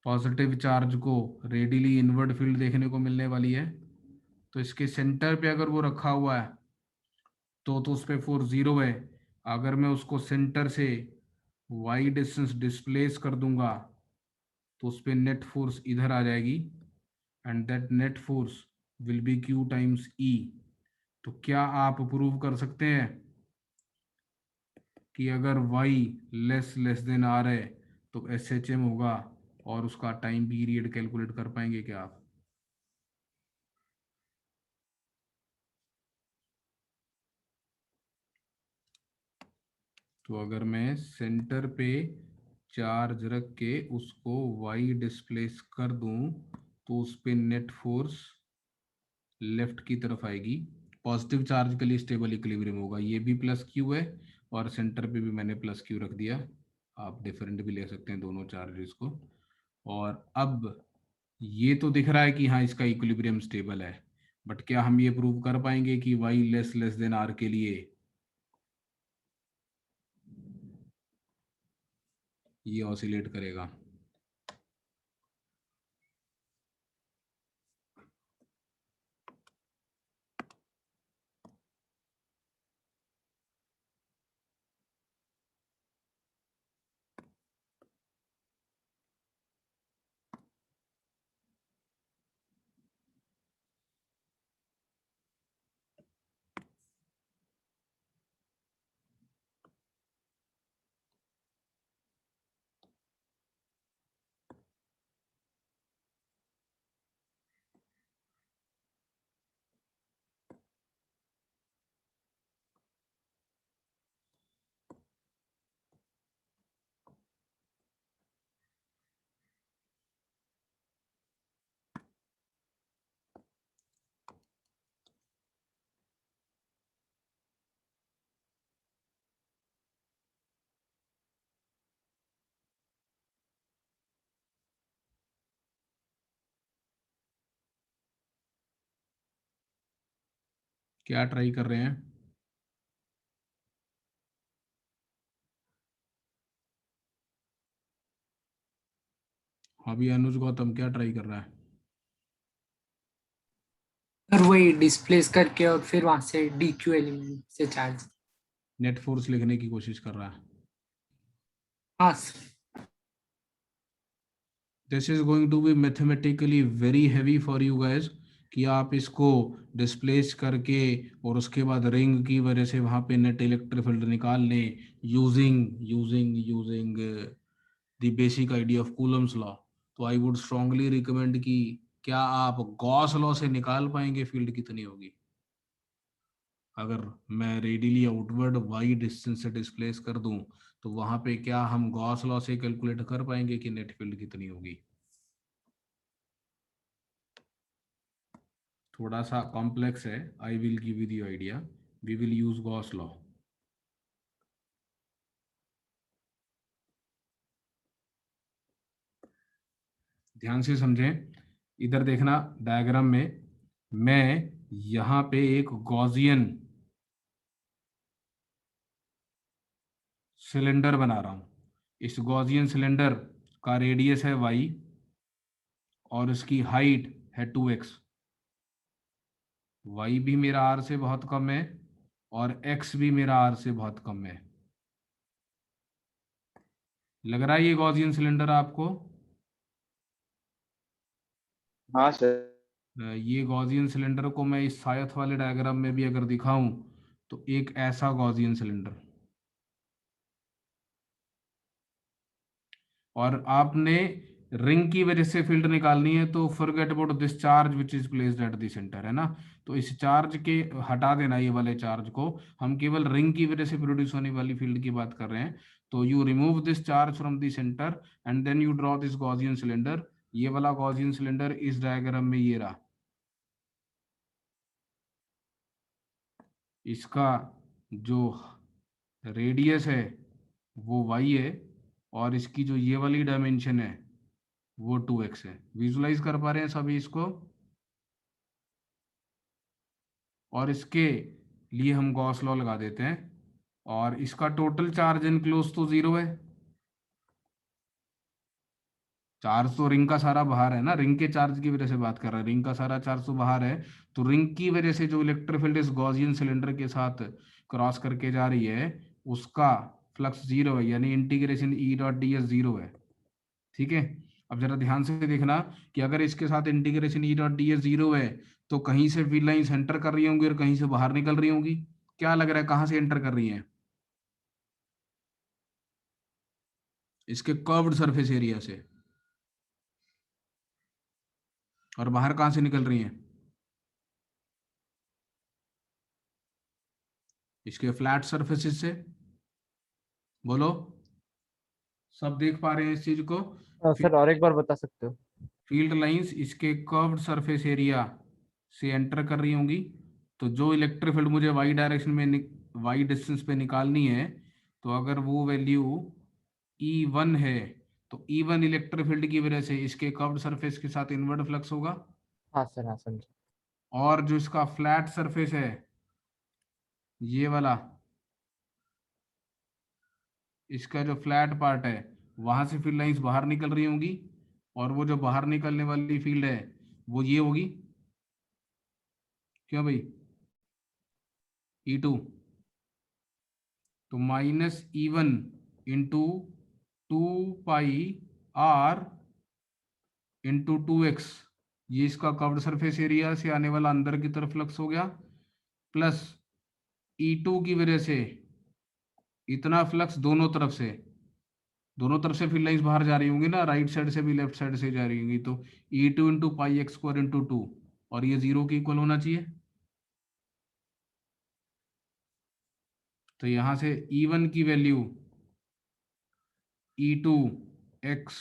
पॉजिटिव चार्ज को रेडियली इनवर्ड फील्ड देखने को मिलने वाली है। तो इसके सेंटर पे अगर वो रखा हुआ है तो उस पे फोर्स 0 है। अगर मैं उसको सेंटर से y डिस्टेंस डिस्प्लेस कर दूंगा तो उस पे नेट फोर्स इधर आ जाएगी, and that net force will be Q times E। तो क्या आप प्रूव कर सकते हैं कि अगर y लेस देन r है तो SHM होगा, और उसका टाइम पीरियड कैलकुलेट कर पाएंगे क्या आप? तो अगर मैं सेंटर पे चार्ज रख के उसको y डिस्प्लेस कर दूं तो उस पे नेट फोर्स लेफ्ट की तरफ आएगी। पॉजिटिव चार्ज के लिए स्टेबल इक्विलिब्रियम होगा, ये भी +Q है और सेंटर पे भी मैंने +Q रख दिया। आप डिफरेंट भी ले सकते हैं दोनों चार्जेस को। और अब ये तो दिख रहा है कि हाँ इसका इक्विलिब्रियम स्टेबल है, बट क्या हम ये प्रूव कर पाएंगे कि y लेस देन r के लिए ये ऑसिलेट करेगा। क्या ट्राई कर रहे हैं? अभी अनुज गौतम क्या ट्राई कर रहा है? और वही डिस्प्लेस करके और फिर वहां से DQ एलिमेंट से चार्ज। नेट फोर्स लिखने की कोशिश कर रहा है। हाँ sir. This is going to be mathematically very heavy for you guys कि आप इसको डिस्प्लेस करके और उसके बाद रिंग की वजह से वहां पे नेट इलेक्ट्रिक फील्ड निकाल लें using the basic idea of Coulomb's law. तो आई वुड स्ट्रांगली रिकमेंड कि क्या आप गॉस लॉ से निकाल पाएंगे फील्ड कितनी होगी? अगर मैं रेडियली आउटवर्ड वाई डिस्टेंस से डिस्प्लेस कर दूं तो वहां पे क्या हम गॉस लॉ से कैलकुलेट कर पाएंगे कि नेट फील्ड कितनी होगी? थोड़ा सा कॉम्प्लेक्स है। I will give you the idea. We will use Gauss law. ध्यान से समझें। इधर देखना डायग्राम में मैं यहां पे एक गॉसियन सिलेंडर बना रहा हूं। इस गॉसियन सिलेंडर का रेडियस है y और इसकी हाइट है 2x। y भी मेरा r से बहुत कम है और x भी मेरा r से बहुत कम है। लग रहा है ये गॉसियन सिलेंडर आपको? हाँ सर। ये गॉसियन सिलेंडर को मैं इस सायथ वाले डायग्राम में भी अगर दिखाऊं तो एक ऐसा गॉसियन सिलेंडर, और आपने रिंग की वजह से फील्ड निकालनी है तो forget about this charge which is placed at the centre, है ना। तो इस चार्ज के हटा देना, ये वाले चार्ज को। हम केवल रिंग की वजह से प्रोड्यूस होने वाली फील्ड की बात कर रहे हैं। तो you remove this charge from the centre and then you draw this Gaussian cylinder. ये वाला गॉसियन सिलेंडर इस डायग्राम में ये रहा। इसका जो रेडियस है वो y है और इसकी जो ये वाली डायमेंशन है वो 2x है। विजुलाइज कर पा रहे हैं सभी इसको? और इसके लिए हम गॉस लॉ लगा देते हैं और इसका टोटल चार्ज इनक्लोज तो 0 है। चार्ज तो रिंग का सारा बाहर है ना, रिंग के चार्ज की वजह से बात कर रहा है। रिंग का सारा चार्ज तो बाहर है, तो रिंग की वजह से जो इलेक्ट्रिक फील्ड इस गॉसियन सिलेंडर के साथ क्रॉस करके जा रही है उसका फ्लक्स 0 है, यानी इंटीग्रेशन ई डॉट डी एस 0 है। ठीक है। अब जरा ध्यान से देखना कि अगर इसके साथ इंटीग्रेशन ई डॉट डी एस 0 है तो कहीं से फील्ड लाइंस एंटर कर रही होंगी और कहीं से बाहर निकल रही होंगी। क्या लग रहा है कहाँ से एंटर कर रही हैं? इसके कर्व्ड सरफेस एरिया से। और बाहर कहाँ से निकल रही हैं? इसके फ्लैट सरफेसेस से। बोलो, सब देख पा रहे हैं इस चीज को? सर और एक बार बता सकते हो? फील्ड लाइंस इसके कर्व्ड सरफेस एरिया से एंटर कर रही होंगी। तो जो इलेक्ट्रिक फील्ड मुझे वाई डायरेक्शन में वाई डिस्टेंस पे निकालनी है, तो अगर वो वैल्यू E1 है तो E1 इलेक्ट्रिक फील्ड की वजह से इसके कर्व्ड सरफेस के साथ इनवर्ट फ्लक्स होगा। हाँ सर, हाँ समझे। और जो इसका फ्लैट सरफेस है ये वाला, इसका जो फ्लैट पार्ट है वहां से फील्ड लाइंस बाहर निकल रही होंगी, और वो जो बाहर निकलने वाली फील्ड है वो ये होगी, क्यों भाई, E2। तो -E1 into 2πr into 2x, ये इसका कर्व्ड सरफेस एरिया से आने वाला अंदर की तरफ फ्लक्स हो गया, प्लस E2 की वजह से इतना फ्लक्स दोनों तरफ से फील्ड लाइंस बाहर जा रही होंगी ना, राइट साइड से भी लेफ्ट साइड से जा रही होंगी, तो E2 इंटू πx² इंटू 2, और ये 0 के इक्वल होना चाहिए। तो यहां से E1 की वैल्यू E2x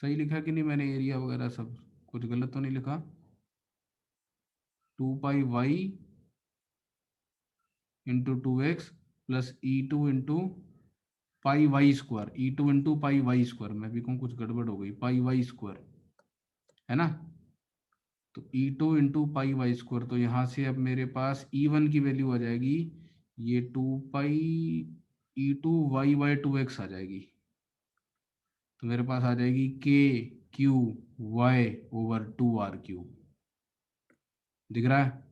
सही लिखा कि नहीं मैंने, एरिया वगैरह सब कुछ गलत तो नहीं लिखा, 2πy into 2x plus E2 into πy², E2 into πy², मैं भी कहूँ कुछ गड़बड़ हो गई, πy² है ना। तो E2 इंटू πy², तो यहाँ से अब मेरे पास E1 की वैल्यू आ जाएगी ये 2π E2y/2x आ जाएगी, तो मेरे पास आ जाएगी KQy/2r3। दिख रहा है,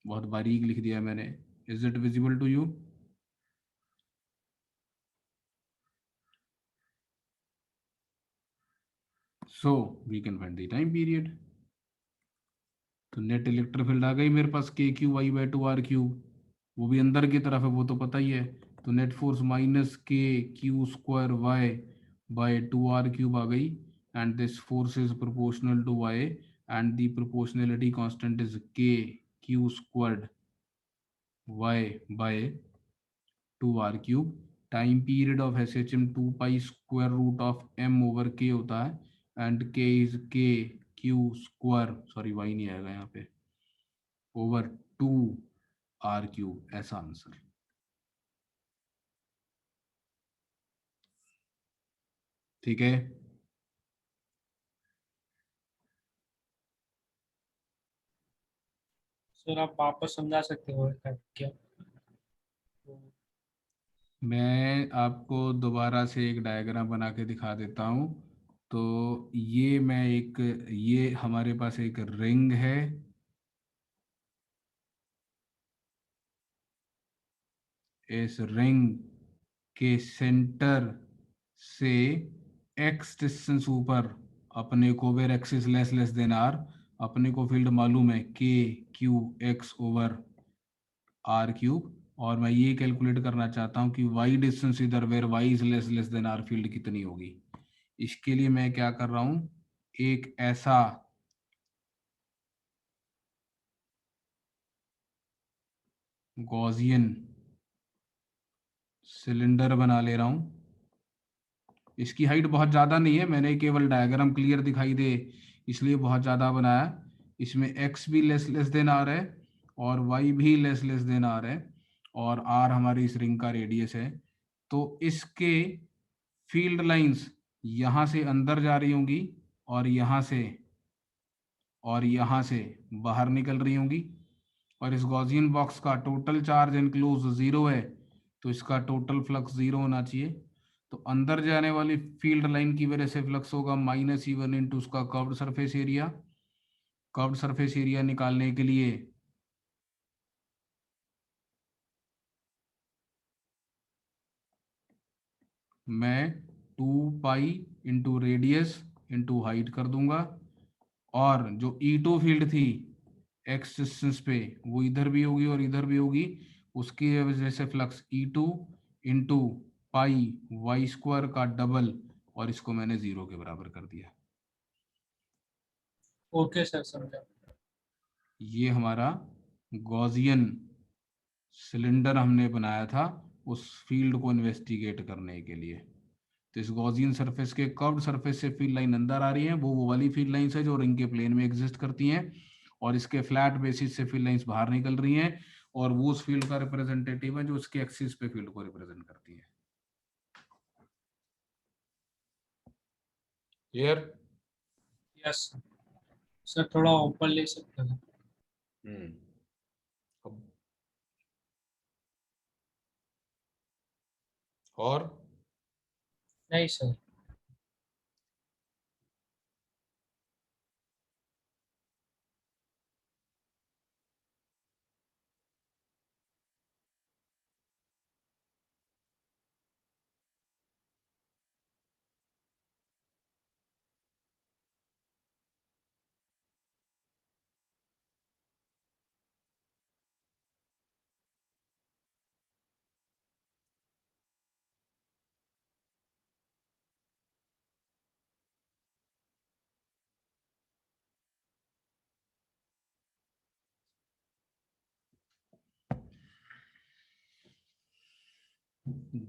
बहुत बारीक लिख दिया मैंने। Is it visible to you? So we can find the time period. तो नेट इलेक्ट्रिक फील्ड आ गई मेरे पास KQy/2r3, वो भी अंदर की तरफ है, वो तो पता ही है। तो नेट फोर्स -KQ² y/2r3 आ गई, and this force is proportional to y, and the proportionality constant is KQ² y/2r3। Time period of SHM 2π√m/k होता है, and k is KQ², sorry y नहीं आएगा यहाँ पे, ओवर 2r3, ऐसा आंसर। ठीक है, सर आप वापस समझा सकते हो क्या? मैं आपको दोबारा से एक डायग्राम बना के दिखा देता हूँ। तो ये हमारे पास एक रिंग है, इस रिंग के सेंटर से x डिस्टेंस ऊपर अपने को where axis less than r, अपने को फील्ड मालूम है KQx/r3, और मैं ये कैलकुलेट करना चाहता हूँ कि y डिस्टेंस इधर where y is less than r field कितनी होगी। इसके लिए मैं क्या कर रहा हूँ, एक ऐसा गॉसियन सिलेंडर बना ले रहा हूँ। इसकी हाइट बहुत ज़्यादा नहीं है, मैंने केवल डायग्राम क्लियर दिखाई दे इसलिए बहुत ज़्यादा बनाया। इसमें x भी लेस देन r है, और y भी लेस देन r है, और r हमारी इस रिंग का रेडियस है। तो इसके फील्ड लाइंस यहाँ से अंदर जा रही होंगी, और यहाँ से बाहर निकल रही होंगी, और इस गॉसियन बॉक्स का टोटल चार्ज इनक्लोज 0 है, तो इसका टोटल फ्लक्स 0 होना चाहिए। तो अंदर जाने वाली फील्ड लाइन की वजह से फ्लक्स होगा -E1 इंटू उसका curved surface area. Curved surface area निकालने के लिए मैं 2π इंटू रेडियस इंटू हाइट कर दूंगा, और जो E2 फील्ड थी x डिस्टेंस पे वो इधर भी होगी और इधर भी होगी, उसकी वजह से फ्लक्स E2 इंटू πy² का डबल, और इसको मैंने 0 के बराबर कर दिया। ओके सर, समझा। ये हमारा गॉसियन सिलेंडर हमने बनाया था उस फील्ड को इन्वेस्टिगेट करने के लिए। तो इस गॉसियन सरफेस के कर्व्ड सरफेस से फील्ड लाइन अंदर आ रही है, वो वाली फील्ड लाइंस है जो रिंग के प्लेन में एग्जिस्ट करती हैं, और इसके फ्लैट बेसिस से फील्ड लाइंस बाहर निकल रही हैं, और वो उस फील्ड का रिप्रेजेंटेटिव है जो उसके एक्सिस पे फील्ड को रिप्रेजेंट करती है। क्लियर? यस सर, थोड़ा ऊपर ले सकते हैं। अब और नहीं sir.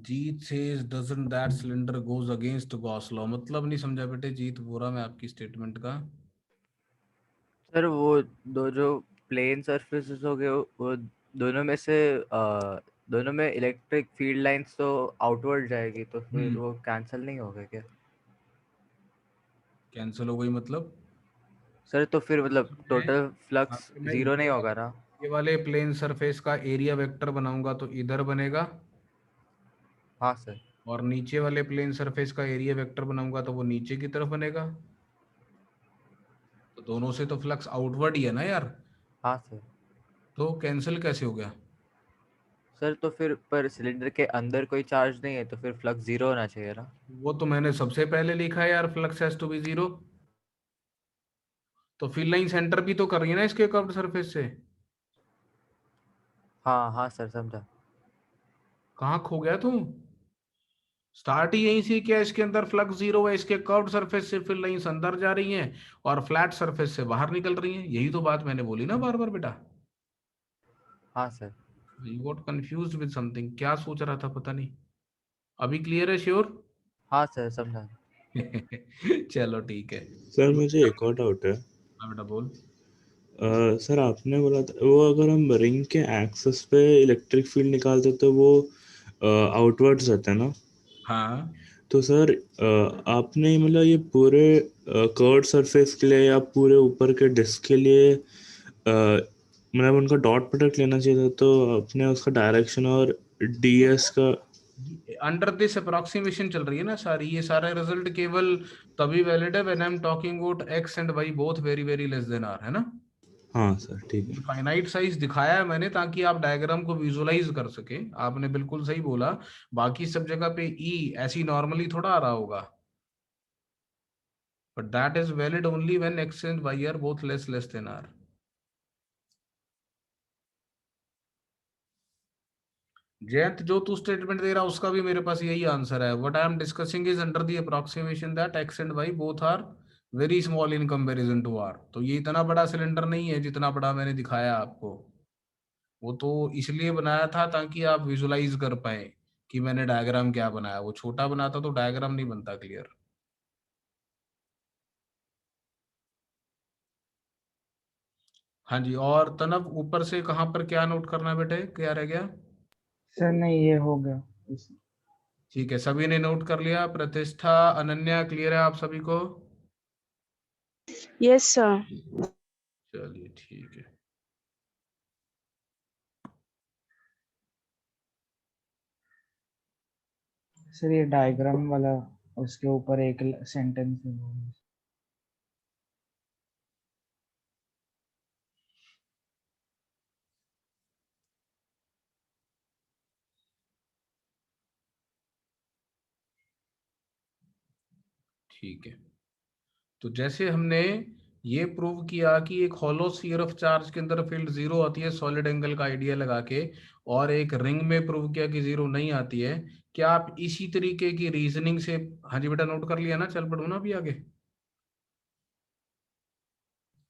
Jeet says doesn't that cylinder goes against Gauss law, मतलब नहीं समझा बेटे जीत पूरा मैं आपकी स्टेटमेंट का। सर वो दो जो प्लेन सरफेसेस हो गए वो दोनों में से दोनों में इलेक्ट्रिक फील्ड लाइंस तो आउटवर्ड जाएगी, तो फिर वो कैंसिल नहीं होगा क्या? कैंसिल हो गई मतलब? सर तो फिर मतलब टोटल हाँ, फ्लक्स तो मैं जीरो नहीं होगा ना? ये वाले प्लेन सरफेस का एरिया वेक्टर बनाऊंगा तो इधर बनेगा, हाँ सर। और नीचे वाले प्लेन सरफेस का एरिया वेक्टर बनाऊंगा तो वो नीचे की तरफ बनेगा। तो दोनों से तो फ्लक्स आउटवर्ड ही है ना यार, हाँ सर। तो कैंसिल कैसे हो गया? सर तो फिर पर सिलेंडर के अंदर कोई चार्ज नहीं है तो फिर फ्लक्स जीरो होना चाहिए ना? वो तो मैंने सबसे पहले लिखा है यार, flux has to be zero. तो फिल लाइन सेंटर भी तो कर रही है ना इसके कर्व्ड सरफेस से। हाँ हाँ सर, समझा। कहाँ खो गया तू? स्टार्ट ही यहीं से किया, इसके अंदर फ्लक्स जीरो है, इसके कर्व्ड सरफेस से फिल लाइंस अंदर जा रही हैं और फ्लैट सरफेस से बाहर निकल रही हैं, यही तो बात मैंने बोली ना बार बार बेटा। हाँ sir. You got confused with something, क्या सोच रहा था पता नहीं। अभी क्लियर है? श्योर? हाँ सर, समझा। चलो ठीक है। सर मुझे एक और डाउट है। हाँ बेटा बोल। सर आपने बोला था वो अगर हम रिंग के एक्सिस पे इलेक्ट्रिक फील्ड निकालते तो वो आउटवर्ड्स रहता है ना? हाँ, तो सर आपने मतलब ये पूरे कर्व सरफेस के लिए या पूरे ऊपर के डिस्क के लिए मतलब उनका डॉट प्रोडक्ट लेना चाहिए था, तो आपने उसका डायरेक्शन और डीएस का। अंडर दिस अप्रोक्सीमेशन चल रही है ना सारी, ये सारा रिजल्ट केवल तभी वैलिड है when I am talking about x and y both very very less than r, है ना। हाँ सर ठीक ये है। फाइनाइट साइज दिखाया है मैंने ताकि आप डायग्राम को विजुलाइज कर सके, आपने बिल्कुल सही बोला। बाकी सब जगह पे ई ऐसी नॉर्मली थोड़ा आ रहा होगा, but that is valid only when x and y are both less than r. Jayant जो तू स्टेटमेंट दे रहा है उसका भी मेरे पास यही आंसर है, what I am discussing is under the approximation that x and y both are very small in comparison to r. तो ये इतना बड़ा सिलेंडर नहीं है जितना बड़ा मैंने दिखाया आपको, वो तो इसलिए बनाया था ताकि आप विजुलाइज कर पाए कि मैंने डायग्राम क्या बनाया। वो छोटा बनाता तो डायग्राम नहीं बनता क्लियर। हाँ जी, और तनव ऊपर से कहाँ पर क्या नोट करना है बेटे, क्या रह गया? सर नहीं, ये हो गया। ठीक है, सभी ने नोट कर लिया। प्रतिष्ठा, अनन्या, क्लियर है आप सभी को? Yes, sir. चलिए ठीक है। सर ये डायग्राम वाला उसके ऊपर एक सेंटेंस है वो। ठीक है, तो जैसे हमने ये प्रूव किया कि एक हॉलो स्फीयर ऑफ चार्ज के अंदर फील्ड जीरो आती है सॉलिड एंगल का आइडिया लगा के, और एक रिंग में प्रूव किया कि जीरो नहीं आती है, क्या आप इसी तरीके की रीजनिंग से। हाँ जी बेटा, नोट कर लिया ना? चल पढ़ो ना अभी आगे।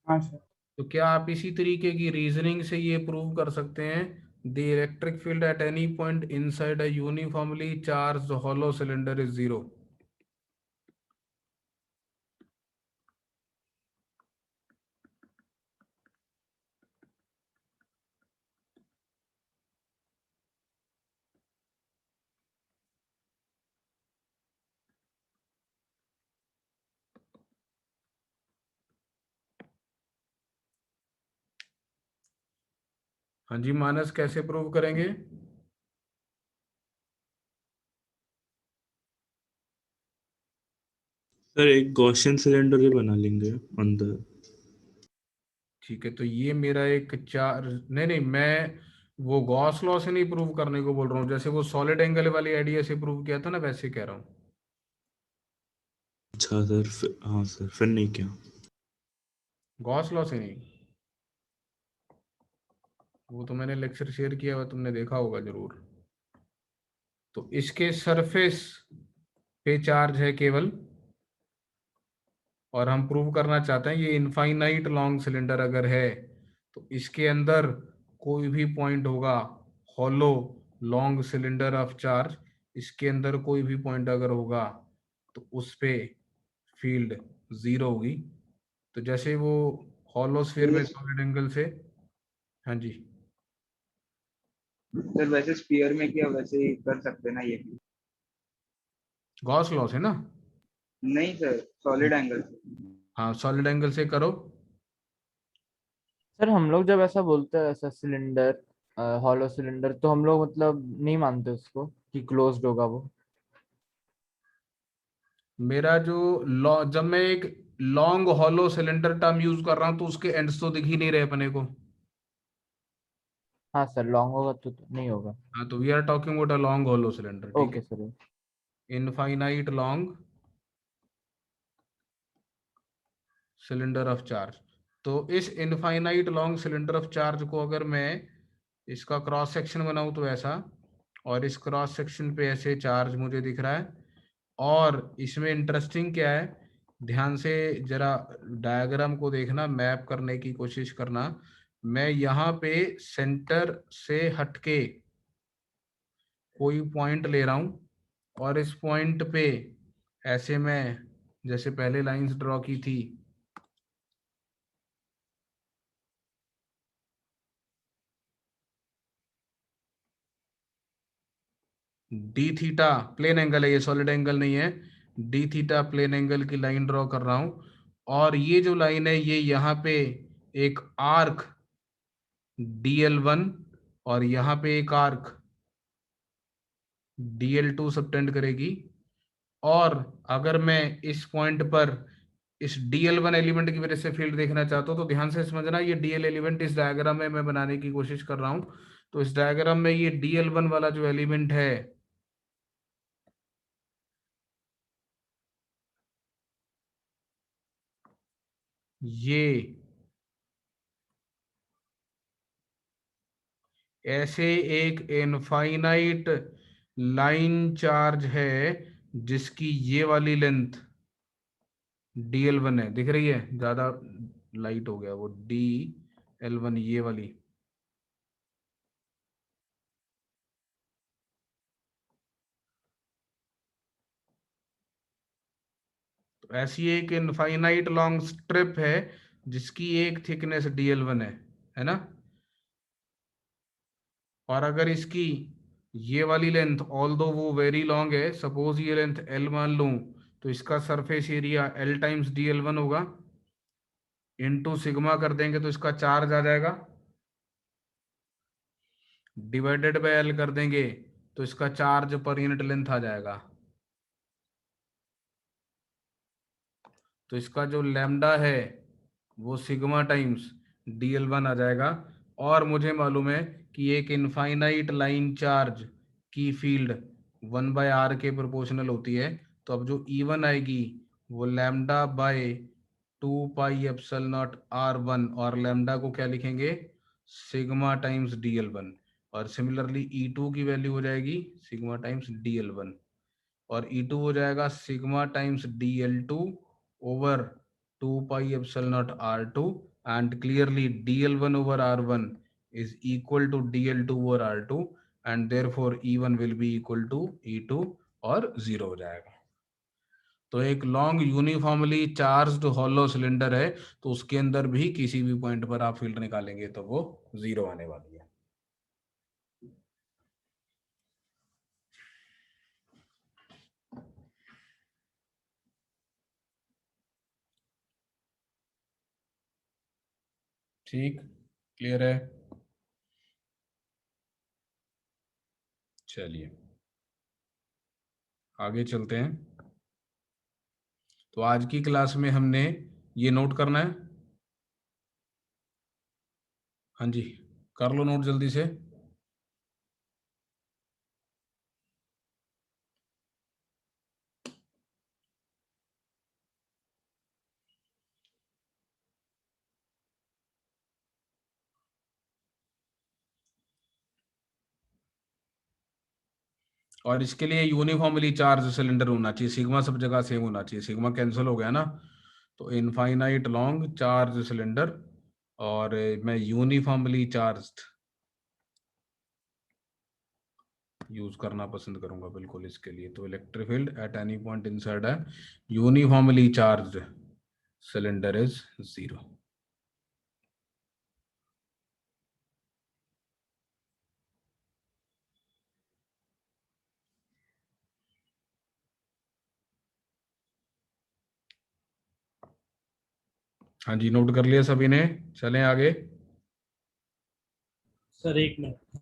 हाँ सर। तो क्या आप इसी तरीके की रीजनिंग से ये प्रूव कर सकते हैं the electric field at any point inside a uniformly charge hollow cylinder is zero? हाँ जी मानस, कैसे प्रूव करेंगे? सर एक गॉसियन सिलेंडर ही बना लेंगे अंदर। ठीक है, तो ये मेरा एक चार, नहीं नहीं, मैं वो गॉस लॉ से नहीं प्रूव करने को बोल रहा हूँ, जैसे वो सॉलिड एंगल वाली आइडिया से प्रूव किया था ना, वैसे कह रहा हूँ। अच्छा सर, हाँ सर, फिर नहीं क्या? गॉस लॉ से नहीं, वो तो मैंने लेक्चर शेयर किया हुआ, तुमने देखा होगा जरूर। तो इसके सरफेस पे चार्ज है केवल, और हम प्रूव करना चाहते हैं ये इनफाइनाइट लॉन्ग सिलेंडर अगर है तो इसके अंदर कोई भी पॉइंट होगा hollow long cylinder of charge, इसके अंदर कोई भी पॉइंट अगर होगा तो उस पे फील्ड जीरो होगी। तो जैसे वो हॉलो स्फीयर में सॉलिड एंगल से, हाँ जी, सर वैसे स्पीयर में क्या वैसे ही कर सकते ना ये? गॉस लॉ से ना, नहीं सर, सॉलिड एंगल से। हाँ सॉलिड एंगल से करो। सर हम लोग जब ऐसा बोलते हैं ऐसा सिलेंडर, हॉलो सिलेंडर, तो हम लोग मतलब नहीं मानते उसको कि क्लोज्ड होगा वो। मेरा जो जब मैं एक long hollow cylinder term use कर रहा हूं तो उसके एंड्स तो दिख ही नहीं रहे अपने को। हाँ सर, लॉन्ग होगा तो नहीं होगा। हाँ, तो we are talking about a long hollow cylinder, ठीक ओके है। Sir. Infinite long cylinder of charge. तो इस infinite long cylinder of charge को अगर मैं इसका क्रॉस सेक्शन बनाऊं तो ऐसा, और इस क्रॉस सेक्शन पे ऐसे चार्ज मुझे दिख रहा है। और इसमें इंटरेस्टिंग क्या है, ध्यान से जरा डायग्राम को देखना, मैप करने की कोशिश करना। मैं यहाँ पे सेंटर से हटके कोई पॉइंट ले रहा हूँ, और इस पॉइंट पे ऐसे मैं जैसे पहले लाइंस ड्रॉ की थी, डी थीटा प्लेन एंगल है, ये सॉलिड एंगल नहीं है, डी थीटा प्लेन एंगल की लाइन ड्रॉ कर रहा हूं। और ये जो लाइन है ये यहाँ पे एक आर्क DL1, और यहाँ पे एक आर्क DL2 सबटेंड करेगी। और अगर मैं इस पॉइंट पर इस DL1 एलिमेंट की वजह से फील्ड देखना चाहता हूँ तो ध्यान से समझना, ये DL एलिमेंट इस डायग्राम में मैं बनाने की कोशिश कर रहा हूँ। तो इस डायग्राम में ये DL1 वाला जो एलिमेंट है, ये ऐसे एक इनफाइनाइट लाइन चार्ज है जिसकी ये वाली लेंथ DL1 है, दिख रही है, ज्यादा लाइट हो गया वो DL1 ये वाली। तो ऐसी एक इनफाइनाइट लॉन्ग स्ट्रिप है जिसकी एक थिकनेस DL1 है ना। और अगर इसकी ये वाली लेंथ ऑल दो वो वेरी लॉन्ग है, सपोज ये लेंथ L मान लूं, तो इसका surface area L times DL1 होगा, इनटू सिग्मा कर देंगे तो इसका चार्ज आ जाएगा, डिवाइडेड बाय L कर देंगे तो इसका चार्ज पर यूनिट लेंथ आ जाएगा। तो इसका जो लैम्डा है वो सिग्मा टाइम्स DL1 आ जाएगा। और मुझे मालूम है कि एक इनफाइनाइट लाइन चार्ज की फील्ड 1/r के प्रोपोर्शनल होती है। तो अब जो E1 आएगी वो lambda by 2 pi epsilon not R1, और लैम्डा को क्या लिखेंगे, सिग्मा टाइम्स DL1। और सिमिलरली E2 की वैल्यू हो जाएगी सिग्मा टाइम्स DL1, और E2 हो जाएगा sigma times DL2 over 2 pi epsilon not R2। And clearly DL1 over R1 is equal to DL2 over R2, and therefore E1 will be equal to E2, और जीरो हो जाएगा। तो एक long uniformly charged hollow cylinder है, तो उसके अंदर भी किसी भी पॉइंट पर आप फील्ड निकालेंगे तो वो जीरो आने वाली है। ठीक, क्लियर है? चलिए आगे चलते हैं। तो आज की क्लास में हमने ये नोट करना है। हाँ जी, कर लो नोट जल्दी से। और इसके लिए यूनिफॉर्मली चार्ज सिलेंडर होना चाहिए, सिग्मा सब जगह सेम होना चाहिए। सिग्मा कैंसिल हो गया ना, तो इनफाइनाइट लॉन्ग चार्ज सिलेंडर, और मैं यूनिफॉर्मली चार्ज्ड यूज करना पसंद करूंगा बिल्कुल इसके लिए। तो electric field at any point inside है यूनिफॉर्मली चार्ज्ड सिलेंडर इज 0। हाँ जी, नोट कर लिया सभी ने, चलें आगे। सर एक मिनट।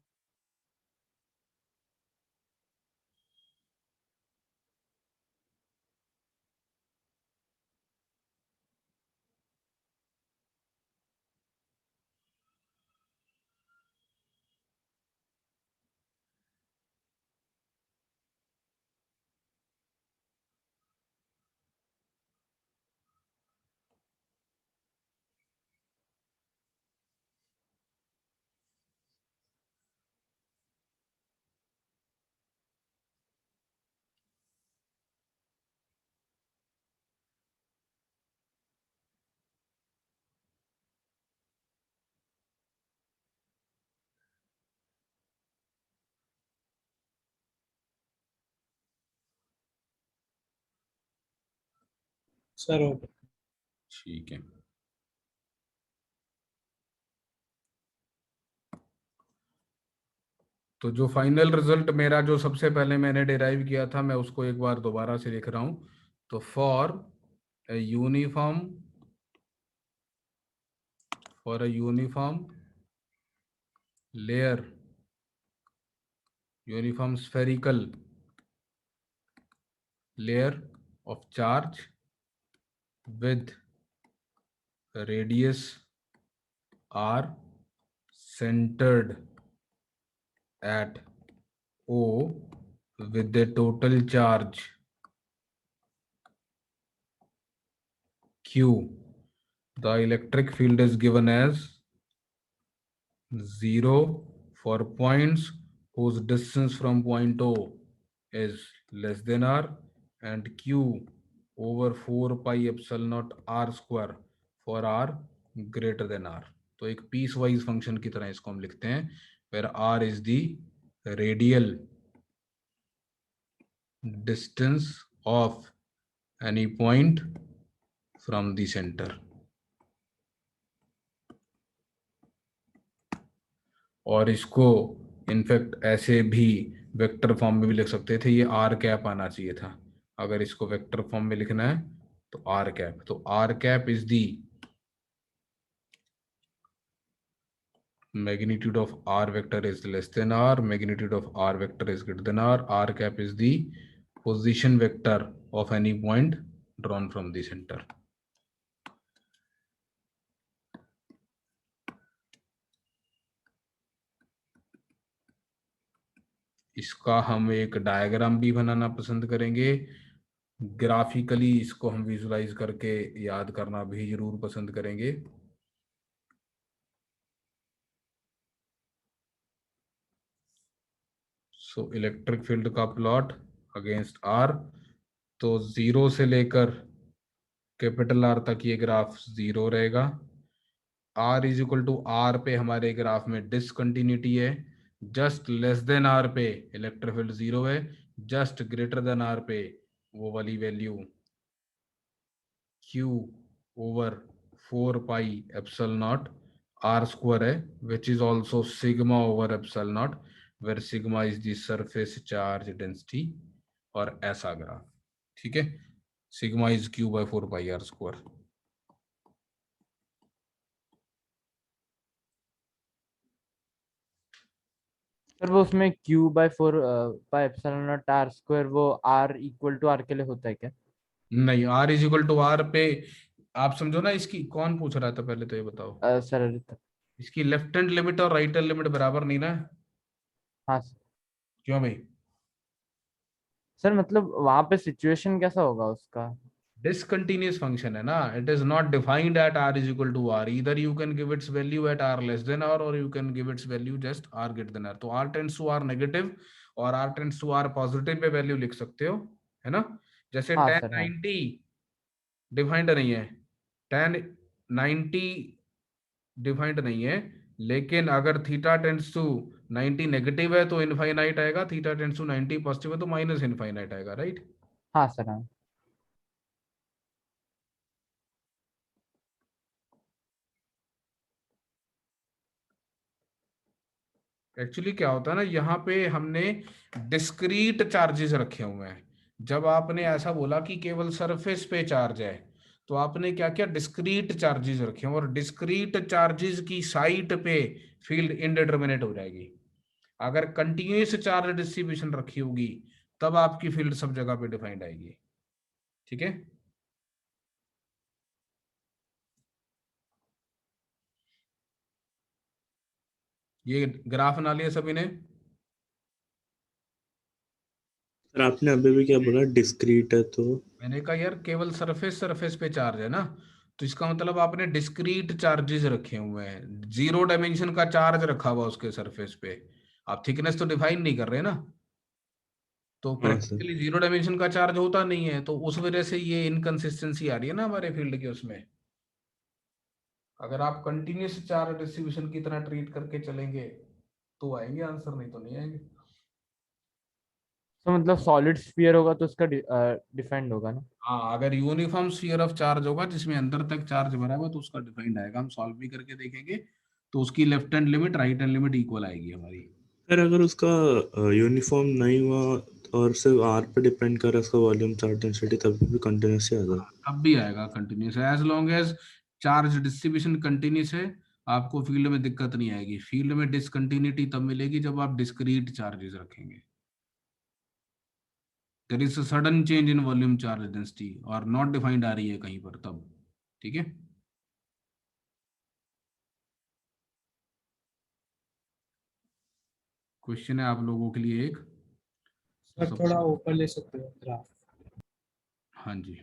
Sir okay. ठीक है, तो जो फाइनल रिजल्ट मेरा जो सबसे पहले मैंने डिराइव किया था, मैं उसको एक बार दोबारा से लिख रहा हूं। तो for a uniform layer, uniform spherical layer of charge with radius r centered at O with a total charge Q, the electric field is given as 0 for points whose distance from point O is less than r, and Q over 4 pi epsilon naught r square for r greater than r। तो एक पीस वाइज फंक्शन की तरह इसको हम लिखते हैं, where r is the radial distance of any point from the center। और इसको इनफैक्ट ऐसे भी वेक्टर फॉर्म में भी लिख सकते थे, ये आर कैप आना चाहिए था। अगर इसको वेक्टर फॉर्म में लिखना है तो आर कैप, तो r cap is the magnitude of r vector is less than r, magnitude of r vector is greater than r cap is the position vector of any point drawn from the center। इसका हम एक डायग्राम भी बनाना पसंद करेंगे, ग्राफिकली इसको हम विजुलाइज करके याद करना भी जरूर पसंद करेंगे। सो इलेक्ट्रिक फील्ड का प्लॉट अगेंस्ट आर, तो 0 से लेकर कैपिटल आर तक ये ग्राफ 0 रहेगा। R is equal to R पे हमारे ग्राफ में डिसकंटिन्यूटी है, जस्ट लेस देन आर पे इलेक्ट्रिक फील्ड 0 है, जस्ट ग्रेटर देन आर पे वो वाली value Q over 4 pi epsilon not r square है, which is also sigma over epsilon naught, where sigma is the surface charge density, और ऐसा ग्राफ। ठीक है, sigma is Q by 4 pi r square. Sir वो उसमें Q by 4 pi epsilon not r square, वो r इक्वल टू r के लिए होता है क्या? नहीं, r is equal to r पे आप समझो ना, इसकी कौन पूछ रहा था पहले तो ये बताओ। सर आदित्य। इसकी लेफ्ट हैंड लिमिट और राइट हैंड लिमिट बराबर नहीं ना? हाँ सर। क्यों भाई? सर मतलब वहां पे सिचुएशन कैसा होगा उसका? डिसकंटिन्यूअस फंक्शन है ना, it is not defined at r is equal to r, इधर you can give its value at r less than r और you can give its value just r greater than r। तो r tends to r negative और r tends to r positive पे वैल्यू लिख सकते हो, है ना? जैसे हाँ tan सर। हाँ 90 डिफाइंड नहीं है, tan 90 डिफाइंड नहीं है, लेकिन अगर थीटा टेंड्स टू 90 नेगेटिव है तो इनफाइनाइट आएगा, थीटा टेंड्स टू 90 पॉजिटिव है तो माइनस इनफाइनाइट आएगा, राइट? हाँ सर। हाँ एक्चुअली क्या होता है ना, यहाँ पे हमने डिस्क्रीट चार्जेस रखे हुए हैं। जब आपने ऐसा बोला कि केवल सरफेस पे चार्ज है, तो आपने क्या किया, डिस्क्रीट चार्जेस रखे हैं, और डिस्क्रीट चार्जेस की साइट पे फील्ड इनडिटर्मिनेट हो जाएगी। अगर कंटिन्यूस चार्ज डिस्ट्रीब्यूशन रखी होगी तब आपकी फील्ड सब जगह पे डिफाइंड आएगी, ठीक है? ये ग्राफ बना लिया सभी ने? सर आपने अभी भी क्या बोला, डिस्क्रीट है तो? मैंने कहा यार केवल सरफेस पे चार्ज है ना, तो इसका मतलब आपने डिस्क्रीट चार्जेस रखे हुए हैं, 0 डायमेंशन का चार्ज रखा हुआ उसके सरफेस पे। आप थिकनेस तो डिफाइन नहीं कर रहे ना, तो हाँ सर। प्रैक्टिकली 0 डायमेंशन का चार्ज होता नहीं है, तो उस वजह से ये इनकंसिस्टेंसी आ रही है ना हमारे फील्ड के उसमें। अगर आप कंटिन्यूस चार्ज डिस्ट्रीब्यूशन की तरह ट्रीट करके चलेंगे तो आएंगे आंसर, नहीं तो नहीं आएंगे। तो मतलब सॉलिड स्फीयर होगा तो उसका डिफाइंड होगा ना? हाँ, अगर यूनिफॉर्म स्फीयर ऑफ चार्ज होगा जिसमें अंदर तक चार्ज भरा हुआ तो उसका डिफाइंड आएगा, हम सॉल्व भी करके देखेंगे। तो उसकी left hand limit right hand limit equal आएगी हमारी। सर अगर उसका यूनिफॉर्म नहीं हुआ और सिर्फ आर पे डिपेंड कर रहा है उसका वॉल्यूम चार्ज डेंसिटी, तभी भी कंटिन्यूस ही आता है? तब भी आएगा continuous, as long as charge distribution continuous है, आपको फील्ड में दिक्कत नहीं आएगी। फील्ड में डिसकंटिन्यूटी तब मिलेगी जब आप डिस्क्रीट चार्जेस रखेंगे। There is a sudden change in volume charge density और नॉट डिफाइंड आ रही है कहीं पर, तब ठीक है। क्वेश्चन है आप लोगों के लिए एक, सर थोड़ा ऊपर ले सकते हो ग्राफ? हाँ जी।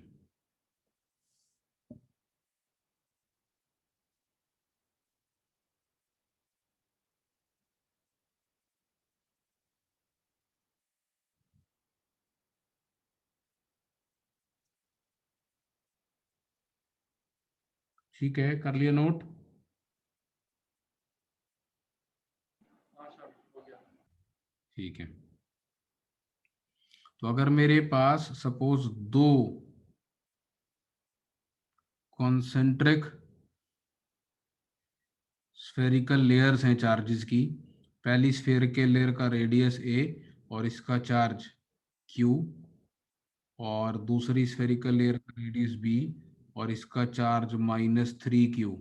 ठीक है, कर लिया नोट? ठीक है, तो अगर मेरे पास सपोज दो कॉन्सेंट्रिक स्फेरिकल लेयर्स हैं चार्जेस की, पहली स्फेयर के लेयर का रेडियस a और इसका चार्ज q, और दूसरी स्फेरिकल लेयर का रेडियस b और इसका चार्ज -3q।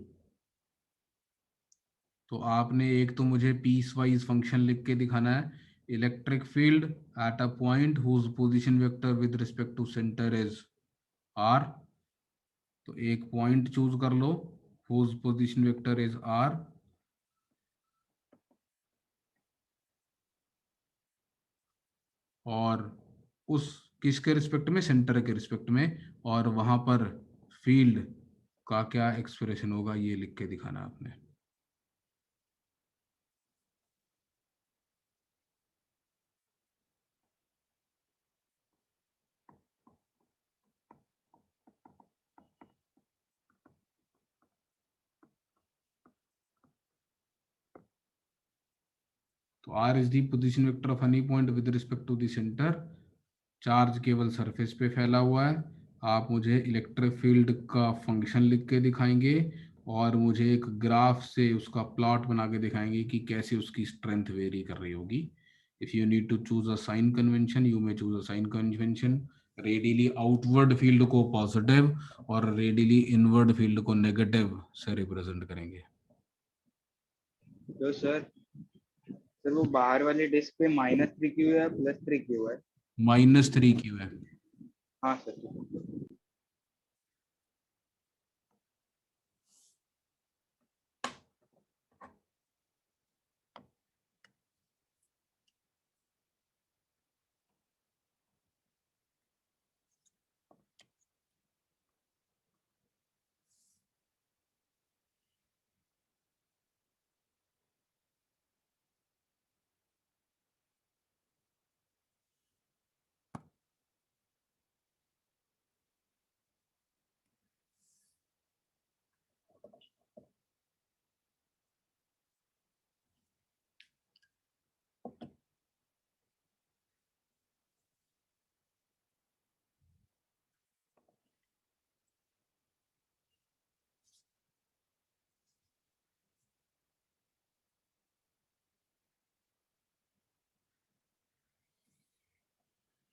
तो आपने एक तो मुझे पीस वाइज फंक्शन लिख के दिखाना है, electric field at a point whose position vector with respect to centre is r। तो एक पॉइंट चूज कर लो whose position vector is r, और उस किसके रिस्पेक्ट में, सेंटर के रिस्पेक्ट में, और वहां पर फील्ड का क्या एक्सप्रेशन होगा ये लिख के दिखाना आपने। तो r इज the position vector of any point with respect to the centre, charge केवल सरफेस पे फैला हुआ है। आप मुझे इलेक्ट्रिक फील्ड का फंक्शन लिख के दिखाएंगे और मुझे एक ग्राफ से उसका प्लॉट बना के दिखाएंगे कि कैसे उसकी स्ट्रेंथ वेरी कर रही होगी। If you need to choose a sign convention you may choose a sign convention. Radially outward field को पॉजिटिव और रेडियली इनवर्ड फील्ड को नेगेटिव से रिप्रेजेंट करेंगे। तो सर वो बाहर वाली डिस्क पे -3q है +3q है? -3q है। हाँ सर।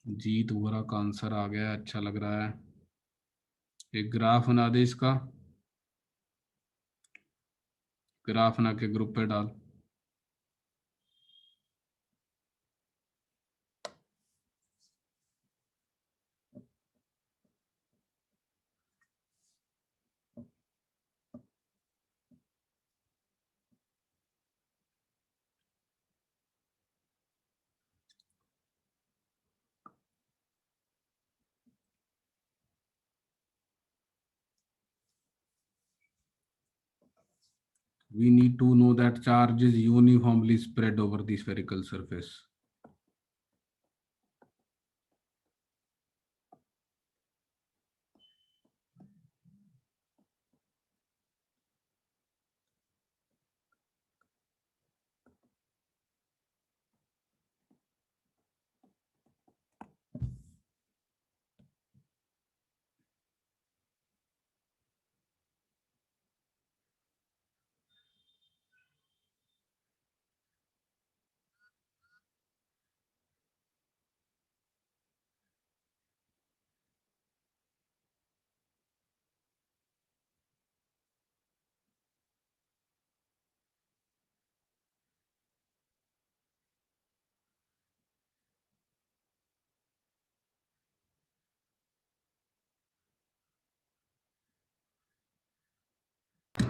जीत वोरा का आंसर आ गया, अच्छा लग रहा है। एक ग्राफ बना दे इसका, ग्राफ बना के ग्रुप पे डाल। We need to know that charge is uniformly spread over the spherical surface.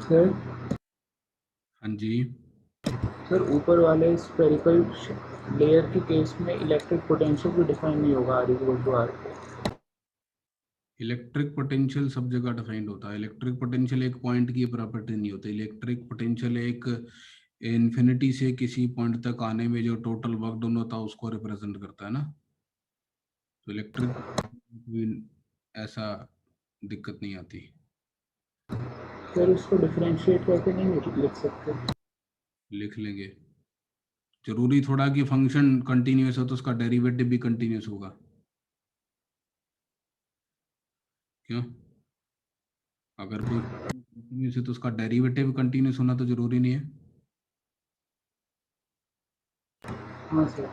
Sir हाँ जी, सर ऊपर वाले स्फेरिकल लेयर के केस में इलेक्ट्रिक पोटेंशियल भी डिफाइन नहीं होगा r equal to r. Electric potential सब जगह डिफाइंड होता है। इलेक्ट्रिक पोटेंशियल एक पॉइंट की प्रॉपर्टी नहीं होती। इलेक्ट्रिक पोटेंशियल एक इन्फिनिटी से किसी पॉइंट तक आने में जो टोटल वर्क डन होता है उसको रिप्रेजेंट करता है ना। तो इलेक्ट्रिक ऐसा दिक्कत नहीं आती। सर इसको डिफरेंशिएट करके नहीं लिख सकते? लिख लेंगे। जरूरी थोड़ा कि फंक्शन कंटिन्यूअस हो तो उसका डेरिवेटिव भी कंटिन्यूअस होगा। क्यों? अगर कोई कंटिन्यूअस है तो उसका डेरिवेटिव कंटिन्यूअस होना तो जरूरी नहीं है। हाँ सर।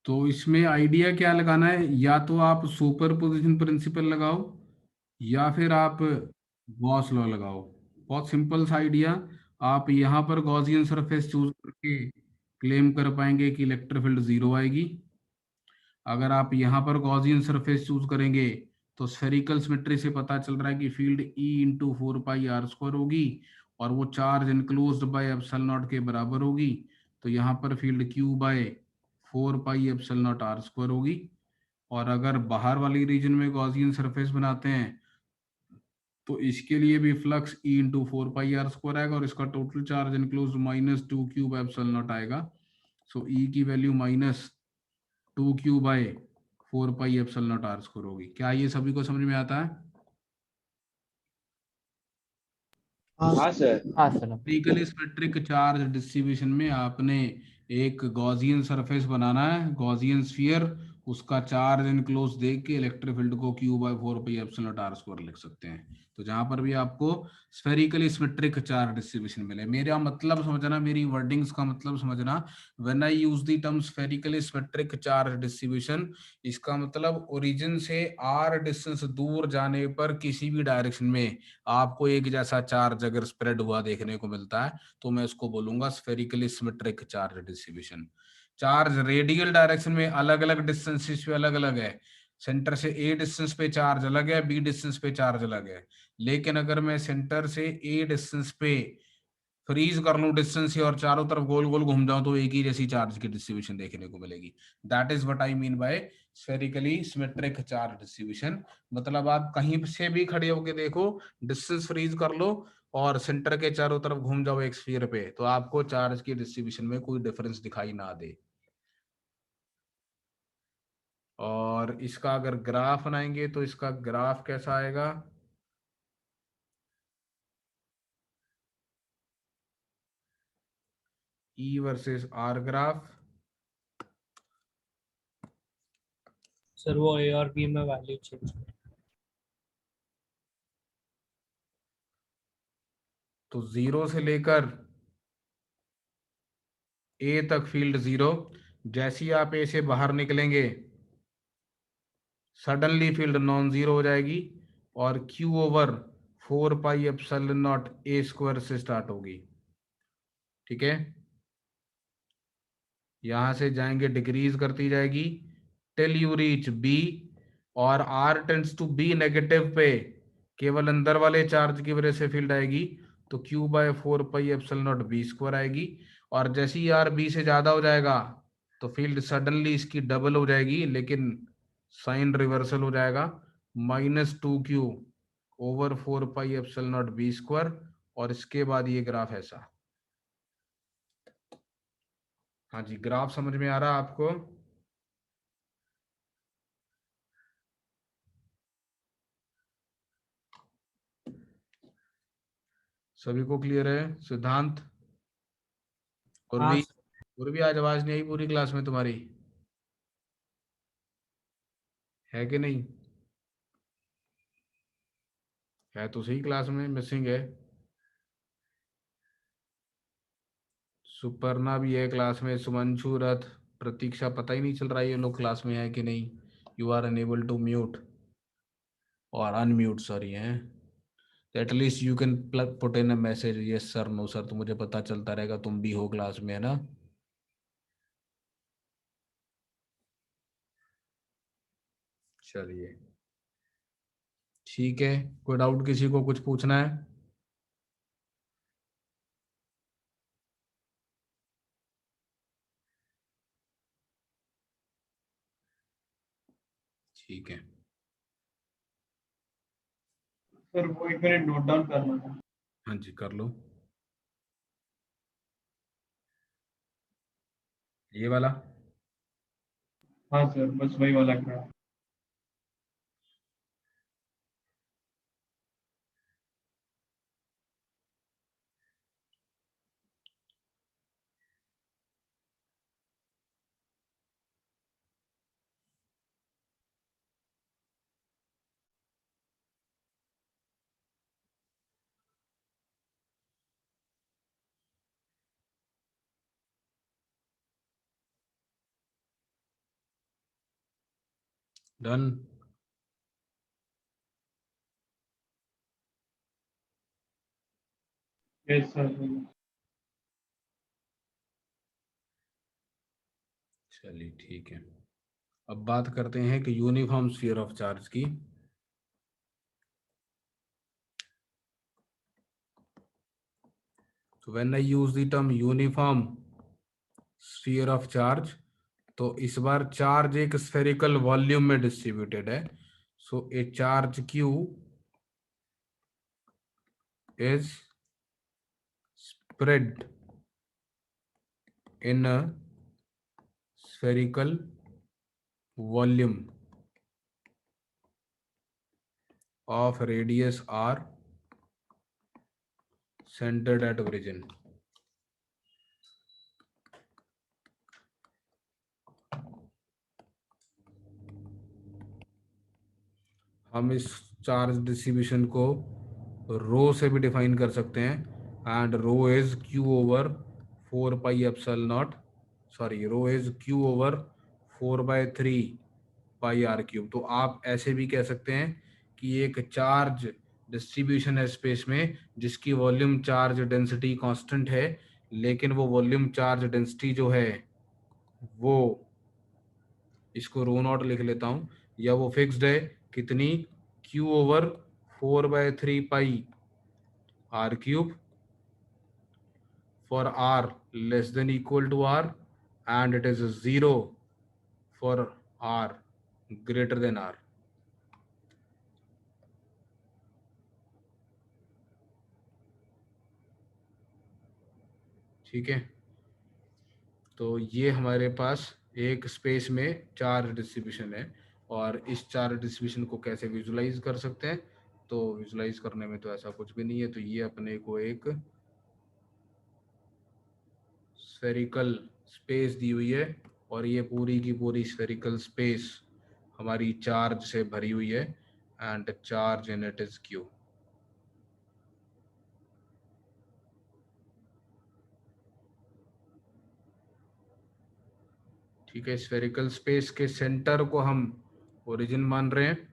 तो इसमें आइडिया क्या लगाना है, या तो आप सुपर पोजिशन प्रिंसिपल लगाओ या फिर आप गॉस लॉ लगाओ। बहुत सिंपल सा आइडिया। आप यहाँ पर गॉसियन सरफेस चूज करके क्लेम कर पाएंगे कि इलेक्ट्रिक फील्ड जीरो आएगी। अगर आप यहाँ पर गॉसियन सरफेस चूज करेंगे तो स्फेरिकल सिमेट्री से पता चल रहा है कि फील्ड E इंटू 4πr² होगी और वो charge enclosed by epsilon naught के बराबर होगी। तो यहाँ पर field Q by 4π epsilon naught r² होगी। और अगर बाहर वाली रीजन में गॉसियन सरफेस बनाते हैं तो इसके लिए भी फ्लक्स E इंटू 4πr² आएगा और इसका टोटल चार्ज इनक्लोज -2q/एप्सिलॉन नॉट आएगा। सो E की value -2q/4π epsilon naught r² होगी। क्या ये सभी को समझ में आता है? हाँ सर। हाँ sir. Spherical symmetric charge distribution में आपने एक गॉसियन सरफेस बनाना है, गॉसियन स्फीयर, उसका चार्ज इनक्लोज देख के इलेक्ट्रिक फील्ड को Q/4π/r² लिख सकते हैं। तो जहां पर भी आपको स्फेरिकली सिमेट्रिक चार्ज डिस्ट्रीब्यूशन मिले, मेरा मतलब समझना, मेरी वर्डिंग्स का मतलब समझना। When I use the term spherically symmetric charge distribution, इसका मतलब ओरिजिन से r डिस्टेंस दूर जाने पर किसी भी डायरेक्शन में आपको एक जैसा चार्ज अगर स्प्रेड हुआ देखने को मिलता है तो मैं उसको बोलूंगा spherically symmetric charge distribution. Charge radial direction में अलग अलग डिस्टेंसेस पे अलग अलग है। सेंटर से ए डिस्टेंस पे चार्ज अलग है, बी डिस्टेंस पे चार्ज अलग है। लेकिन अगर मैं सेंटर से ए डिस्टेंस पे फ्रीज कर लूं डिस्टेंस से और चारों तरफ गोल गोल घूम जाऊं तो एक ही जैसी चार्ज की डिस्ट्रीब्यूशन देखने को मिलेगी। That is what I mean by spherically symmetric charge distribution. मतलब आप कहीं से भी खड़े होके देखो, डिस्टेंस फ्रीज कर लो और सेंटर के चारों तरफ घूम जाओ एक स्फीयर पे, तो आपको चार्ज की डिस्ट्रीब्यूशन में कोई डिफरेंस दिखाई ना दे। और इसका अगर ग्राफ बनाएंगे तो इसका ग्राफ कैसा आएगा? E versus R graph. Sir वो ए और बी में वैल्यू चेंज। तो 0 से लेकर ए तक फील्ड 0, जैसे ही आप ए से बाहर निकलेंगे सडनली फील्ड नॉन जीरो हो जाएगी और Q over 4 pi epsilon not a square से स्टार्ट होगी। ठीक है, यहां से जाएंगे डिक्रीज करती जाएगी टिल यू रीच बी, और r tends to be negative पे केवल अंदर वाले चार्ज की वजह से फील्ड आएगी, तो Q/4 pi epsilon not be square आएगी। और जैसे ही आर बी से ज्यादा हो जाएगा तो फील्ड सडनली इसकी डबल हो जाएगी, लेकिन साइन रिवर्सल हो जाएगा, -2Q/4 pi epsilon not be square. और इसके बाद ये ग्राफ ऐसा। हाँ जी, ग्राफ समझ में आ रहा आपको? सभी को क्लियर है? सिद्धांत और हाँ भी? और भी आज आवाज नहीं आई पूरी क्लास में तुम्हारी, है कि नहीं? है तो सही, क्लास में मिसिंग है। सुपर्णा भी है क्लास में, सुमंशु, रथ, प्रतीक्षा, पता ही नहीं चल रहा है ये लोग क्लास में है कि नहीं। You are unable to mute और अनम्यूट, सॉरी है। At least you can put in a message yes sir, no sir, तो मुझे पता चलता रहेगा तुम भी हो क्लास में, है ना। चलिए ठीक है, कोई डाउट किसी को कुछ पूछना है? ठीक है, सर वो 1 मिनट नोट डाउन करना था। हाँ जी कर लो। ये वाला? हाँ सर, बस वही वाला ग्राफ। डन। Yes sir. चलिए ठीक है, अब बात करते हैं कि यूनिफॉर्म स्फीयर ऑफ चार्ज की। तो when I use the term uniform sphere of charge, तो इस बार चार्ज एक स्फेरिकल वॉल्यूम में डिस्ट्रीब्यूटेड है। So a charge Q is spread in a spherical volume of radius r centered at origin. हम इस चार्ज डिस्ट्रीब्यूशन को रो से भी डिफाइन कर सकते हैं, and rho is Q over 4 pi epsilon not, sorry rho is Q over 4/3 pi r cube. तो आप ऐसे भी कह सकते हैं कि एक चार्ज डिस्ट्रीब्यूशन है स्पेस में जिसकी वॉल्यूम चार्ज डेंसिटी कांस्टेंट है, लेकिन वो वॉल्यूम चार्ज डेंसिटी जो है वो, इसको रो नॉट लिख लेता हूं, या वो फिक्स्ड है, कितनी, Q over 4/3 pi r cube for r less than equal to r, and it is 0 for r greater than r। ठीक है, तो ये हमारे पास एक स्पेस में चार्ज डिस्ट्रीब्यूशन है, और इस चार्ज डिस्ट्रीब्यूशन को कैसे विजुलाइज कर सकते हैं? तो विजुलाइज करने में तो ऐसा कुछ भी नहीं है, तो ये अपने को एक स्फेरिकल स्पेस दी हुई है, और ये पूरी की पूरी स्फेरिकल स्पेस हमारी चार्ज से भरी हुई है and charge in it is Q. ठीक है, स्फेरिकल स्पेस के सेंटर को हम ओरिजिन मान रहे हैं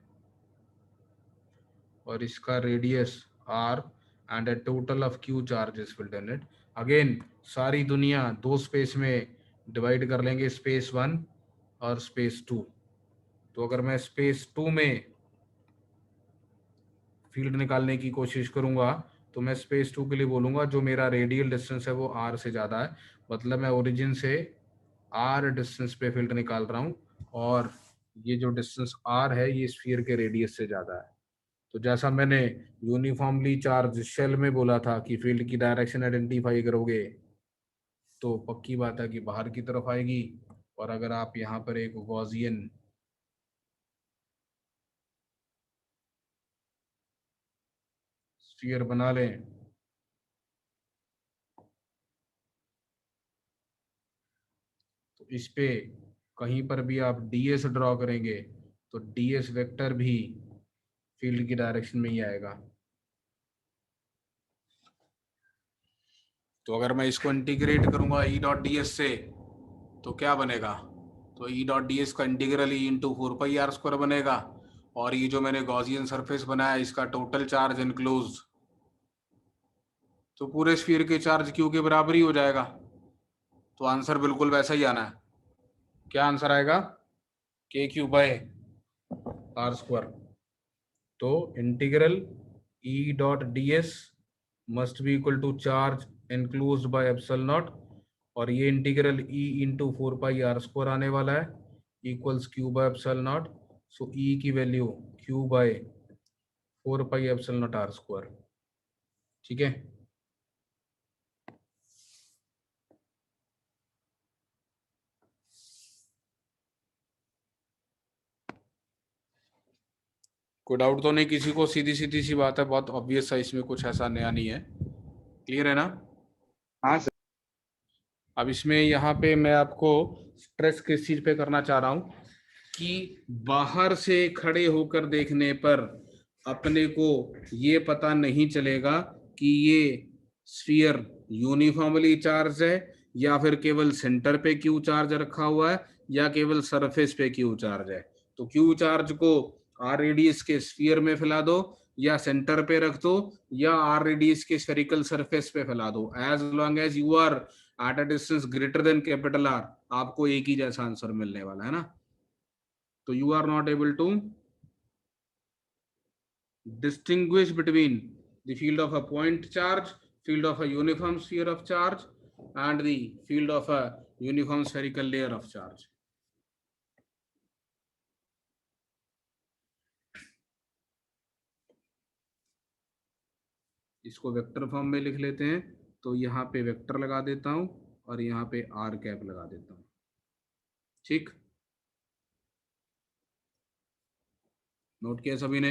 और इसका radius r and a total of q charges filled in it। Again सारी दुनिया दो स्पेस में डिवाइड कर लेंगे, स्पेस 1 और स्पेस 2। तो अगर मैं स्पेस 2 में फील्ड निकालने की कोशिश करूंगा तो मैं स्पेस 2 के लिए बोलूंगा जो मेरा रेडियल डिस्टेंस है वो r से ज़्यादा है, मतलब मैं ओरिजिन से r डिस्टेंस पे फील्ड निकाल रहा हूँ और ये जो डिस्टेंस r है ये स्फीयर के रेडियस से ज़्यादा है। तो जैसा मैंने यूनिफॉर्मली चार्ज शेल में बोला था कि फील्ड की डायरेक्शन आइडेंटिफाई करोगे तो पक्की बात है कि बाहर की तरफ आएगी। और अगर आप यहाँ पर एक गॉसियन स्फीयर बना लें तो इस पे कहीं पर भी आप ds ड्रॉ करेंगे तो ds वेक्टर भी फील्ड की डायरेक्शन में ही आएगा। तो अगर मैं इसको इंटीग्रेट करूंगा ई डॉट डी एस से तो क्या बनेगा, तो ई डॉट डी एस का इंटीग्रल ई इंटू 4πr² बनेगा और ये जो मैंने गॉसियन सरफेस बनाया इसका टोटल चार्ज इनक्लोज तो पूरे स्फीयर के चार्ज क्यू के बराबर ही हो जाएगा। तो आंसर बिल्कुल वैसा ही आना है। क्या आंसर आएगा, KQ/r²। तो integral e dot d s must be equal to charge enclosed by epsilon not और ये इंटीग्रल ई इंटू 4πr² आने वाला है इक्वल्स Q/एप्सिलॉन नॉट। सो ई की वैल्यू Q/4πε0r²। ठीक है, कोई डाउट तो नहीं किसी को, सीधी सीधी सी बात है, बहुत ऑब्वियस है, इसमें कुछ ऐसा नया नहीं है। क्लियर है ना? हाँ सर। अब इसमें यहाँ पे मैं आपको स्ट्रेस किस चीज पे करना चाह रहा हूँ कि बाहर से खड़े होकर देखने पर अपने को ये पता नहीं चलेगा कि ये स्फीयर यूनिफॉर्मली चार्ज है या फिर केवल सेंटर पे क्यू चार्ज रखा हुआ है या केवल सरफेस पे क्यू चार्ज है। तो क्यू चार्ज को आर रेडियस के स्फीयर में फैला दो या सेंटर पे रख दो या आर रेडियस के स्फेरिकल सरफेस पे फैला दो, as long as you are at a distance greater than capital r आपको एक ही जैसा आंसर मिलने वाला है ना। तो you are not able to distinguish between the field of a point charge, field of a uniform sphere of charge and the field of a uniform spherical layer of charge. इसको वेक्टर फॉर्म में लिख लेते हैं। तो यहाँ पे वेक्टर लगा देता हूं और यहाँ पे r कैप लगा देता हूं। ठीक, नोट किया सभी ने?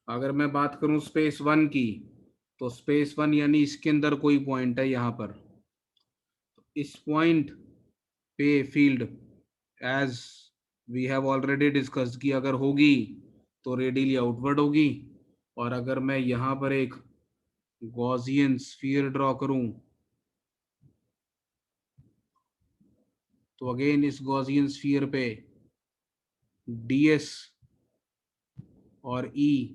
अगर मैं बात करूं स्पेस 1 की तो स्पेस 1 यानी इसके अंदर कोई पॉइंट है यहाँ पर, तो इस पॉइंट पे field as we have already discussed की अगर होगी तो रेडियली आउटवर्ड होगी। और अगर मैं यहाँ पर एक गॉसियन स्फीयर ड्रॉ करूं तो अगेन इस गॉसियन स्फीयर पे ds और e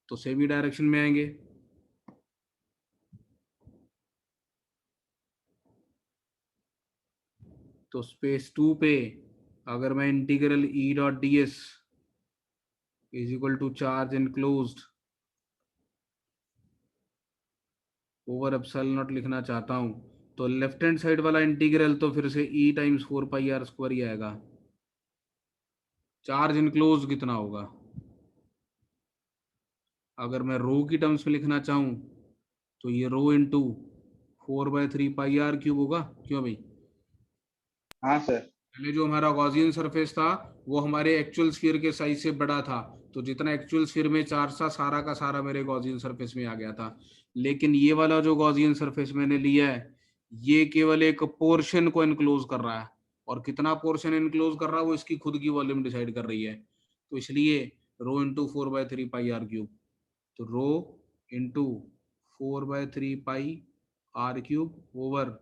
तो सेमी डायरेक्शन में आएंगे। तो स्पेस 2 पे अगर मैं integral e dot d s is equal to charge enclosed over epsilon not लिखना चाहता हूं तो लेफ्ट हैंड साइड वाला इंटीग्रल तो फिर से e टाइम्स 4πr² ही आएगा। चार्ज इनक्लोज कितना होगा, अगर मैं रो की टर्म्स में लिखना चाहूं तो ये रो इंटू 4/3πr³ होगा। क्यों भाई? हाँ सर। पहले जो हमारा गॉसियन सरफेस था वो हमारे एक्चुअल स्फीयर के साइज से बड़ा था, तो जितना एक्चुअल स्फीयर में चार्ज था सारा का सारा मेरे गॉसियन सरफेस में आ गया था। लेकिन ये वाला जो गॉसियन सरफेस मैंने लिया है ये केवल एक पोर्शन को इनक्लोज कर रहा है, और कितना पोर्शन इनक्लोज कर रहा है वो इसकी खुद की वॉल्यूम डिसाइड कर रही है। तो इसलिए rho into 4/3 pi r cube, तो rho into 4/3 pi r cube over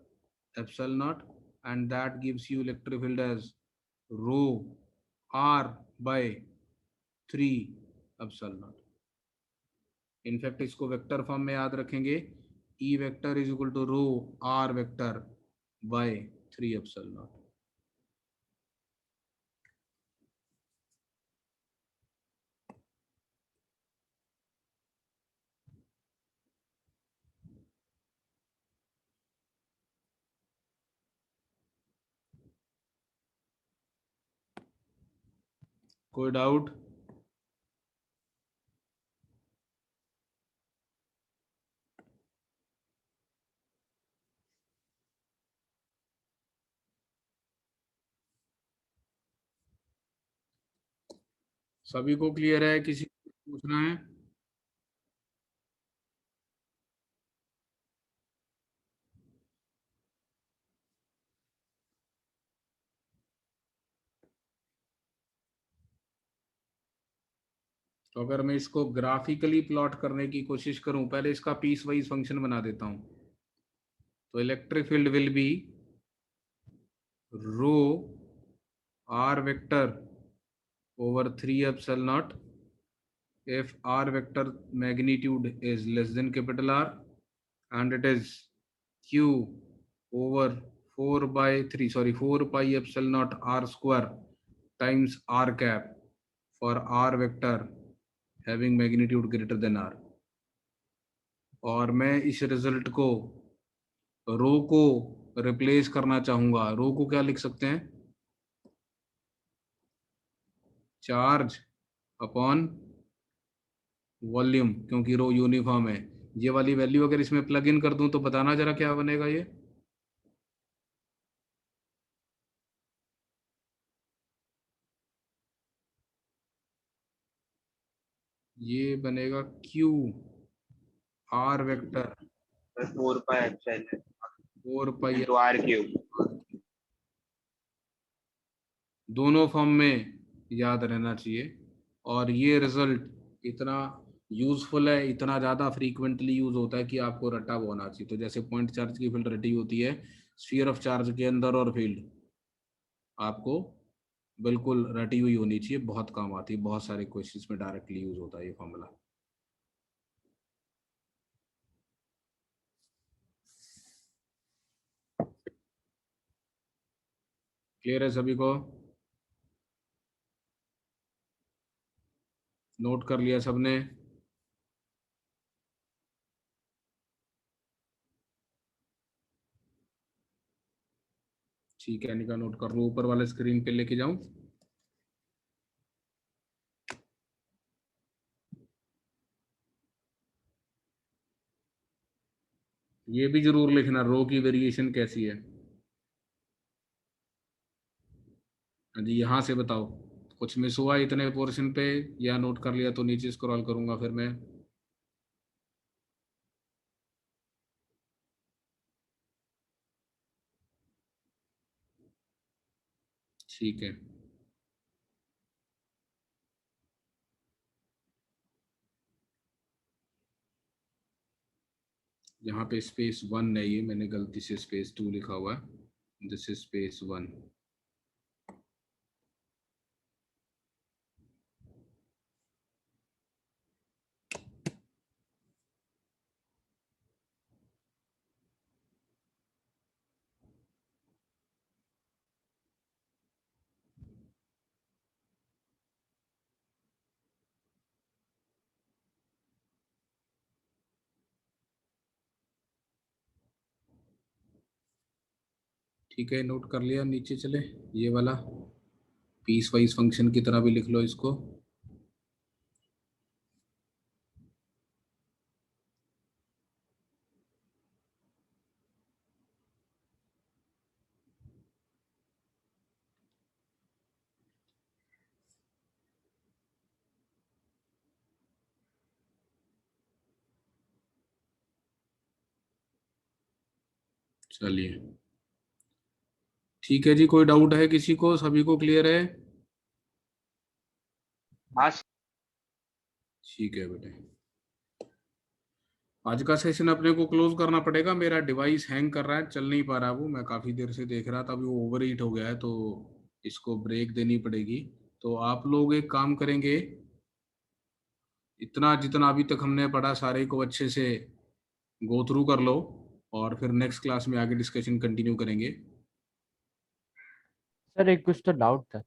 epsilon naught, and that gives you electric field as rho r/3 epsilon naught. In fact इसको वेक्टर फॉर्म में याद रखेंगे, E vector is equal to rho r vector by 3 epsilon naught. कोई डाउट? सभी को क्लियर है? किसी को पूछना है? तो अगर मैं इसको ग्राफिकली प्लॉट करने की कोशिश करूं, पहले इसका पीस वाइज फंक्शन बना देता हूं। तो electric field will be rho r vector over 3 epsilon naught if r vector magnitude is less than capital R, and it is q over 4 pi epsilon naught r square times r cap for r vector having magnitude greater than r। और मैं इस रिजल्ट को रो को रिप्लेस करना चाहूंगा। रो को क्या लिख सकते हैं? चार्ज अपॉन वॉल्यूम, क्योंकि रो यूनिफॉर्म है। ये वाली वैल्यू अगर इसमें प्लग इन कर दूं तो बताना जरा क्या बनेगा। ये बनेगा Q r vector 4 pi epsilon 4 pi into r cube. दोनों फॉर्म में याद रहना चाहिए। और ये रिजल्ट इतना यूजफुल है, इतना ज़्यादा फ्रीक्वेंटली यूज होता है कि आपको रटा हुआ होना चाहिए। तो जैसे पॉइंट चार्ज की फील्ड रटी होती है स्फीयर ऑफ चार्ज के अंदर, और फील्ड आपको बिल्कुल रटी हुई होनी चाहिए। बहुत काम आती है, बहुत सारे क्वेश्चंस में डायरेक्टली यूज होता है ये फॉर्मूला। क्लियर है सभी को? नोट कर लिया सबने? ठीक है, निका नोट कर लो। ऊपर वाले स्क्रीन पे लेके जाऊं? ये भी जरूर लिखना रो की वेरिएशन कैसी है। हाँ जी, यहाँ से बताओ कुछ मिस हुआ इतने पोर्शन पे, या नोट कर लिया तो नीचे स्क्रॉल करूंगा फिर मैं। ठीक है, यहाँ पे स्पेस 1 नहीं है, मैंने गलती से स्पेस 2 लिखा हुआ है। This is space 1। ठीक है, नोट कर लिया। नीचे चले, ये वाला पीस वाइज फंक्शन की तरह भी लिख लो इसको। चलिए ठीक है जी, कोई डाउट है किसी को? सभी को क्लियर है? हाँ ठीक है बेटे, आज का सेशन अपने को क्लोज करना पड़ेगा। मेरा डिवाइस हैंग कर रहा है, चल नहीं पा रहा वो, मैं काफी देर से देख रहा था, अभी वो ओवर हीट हो गया है, तो इसको ब्रेक देनी पड़ेगी। तो आप लोग एक काम करेंगे, इतना जितना अभी तक हमने पढ़ा सारे को अच्छे से गो थ्रू कर लो, और फिर नेक्स्ट क्लास में आगे डिस्कशन कंटिन्यू करेंगे। सर एक कुछ तो डाउट था।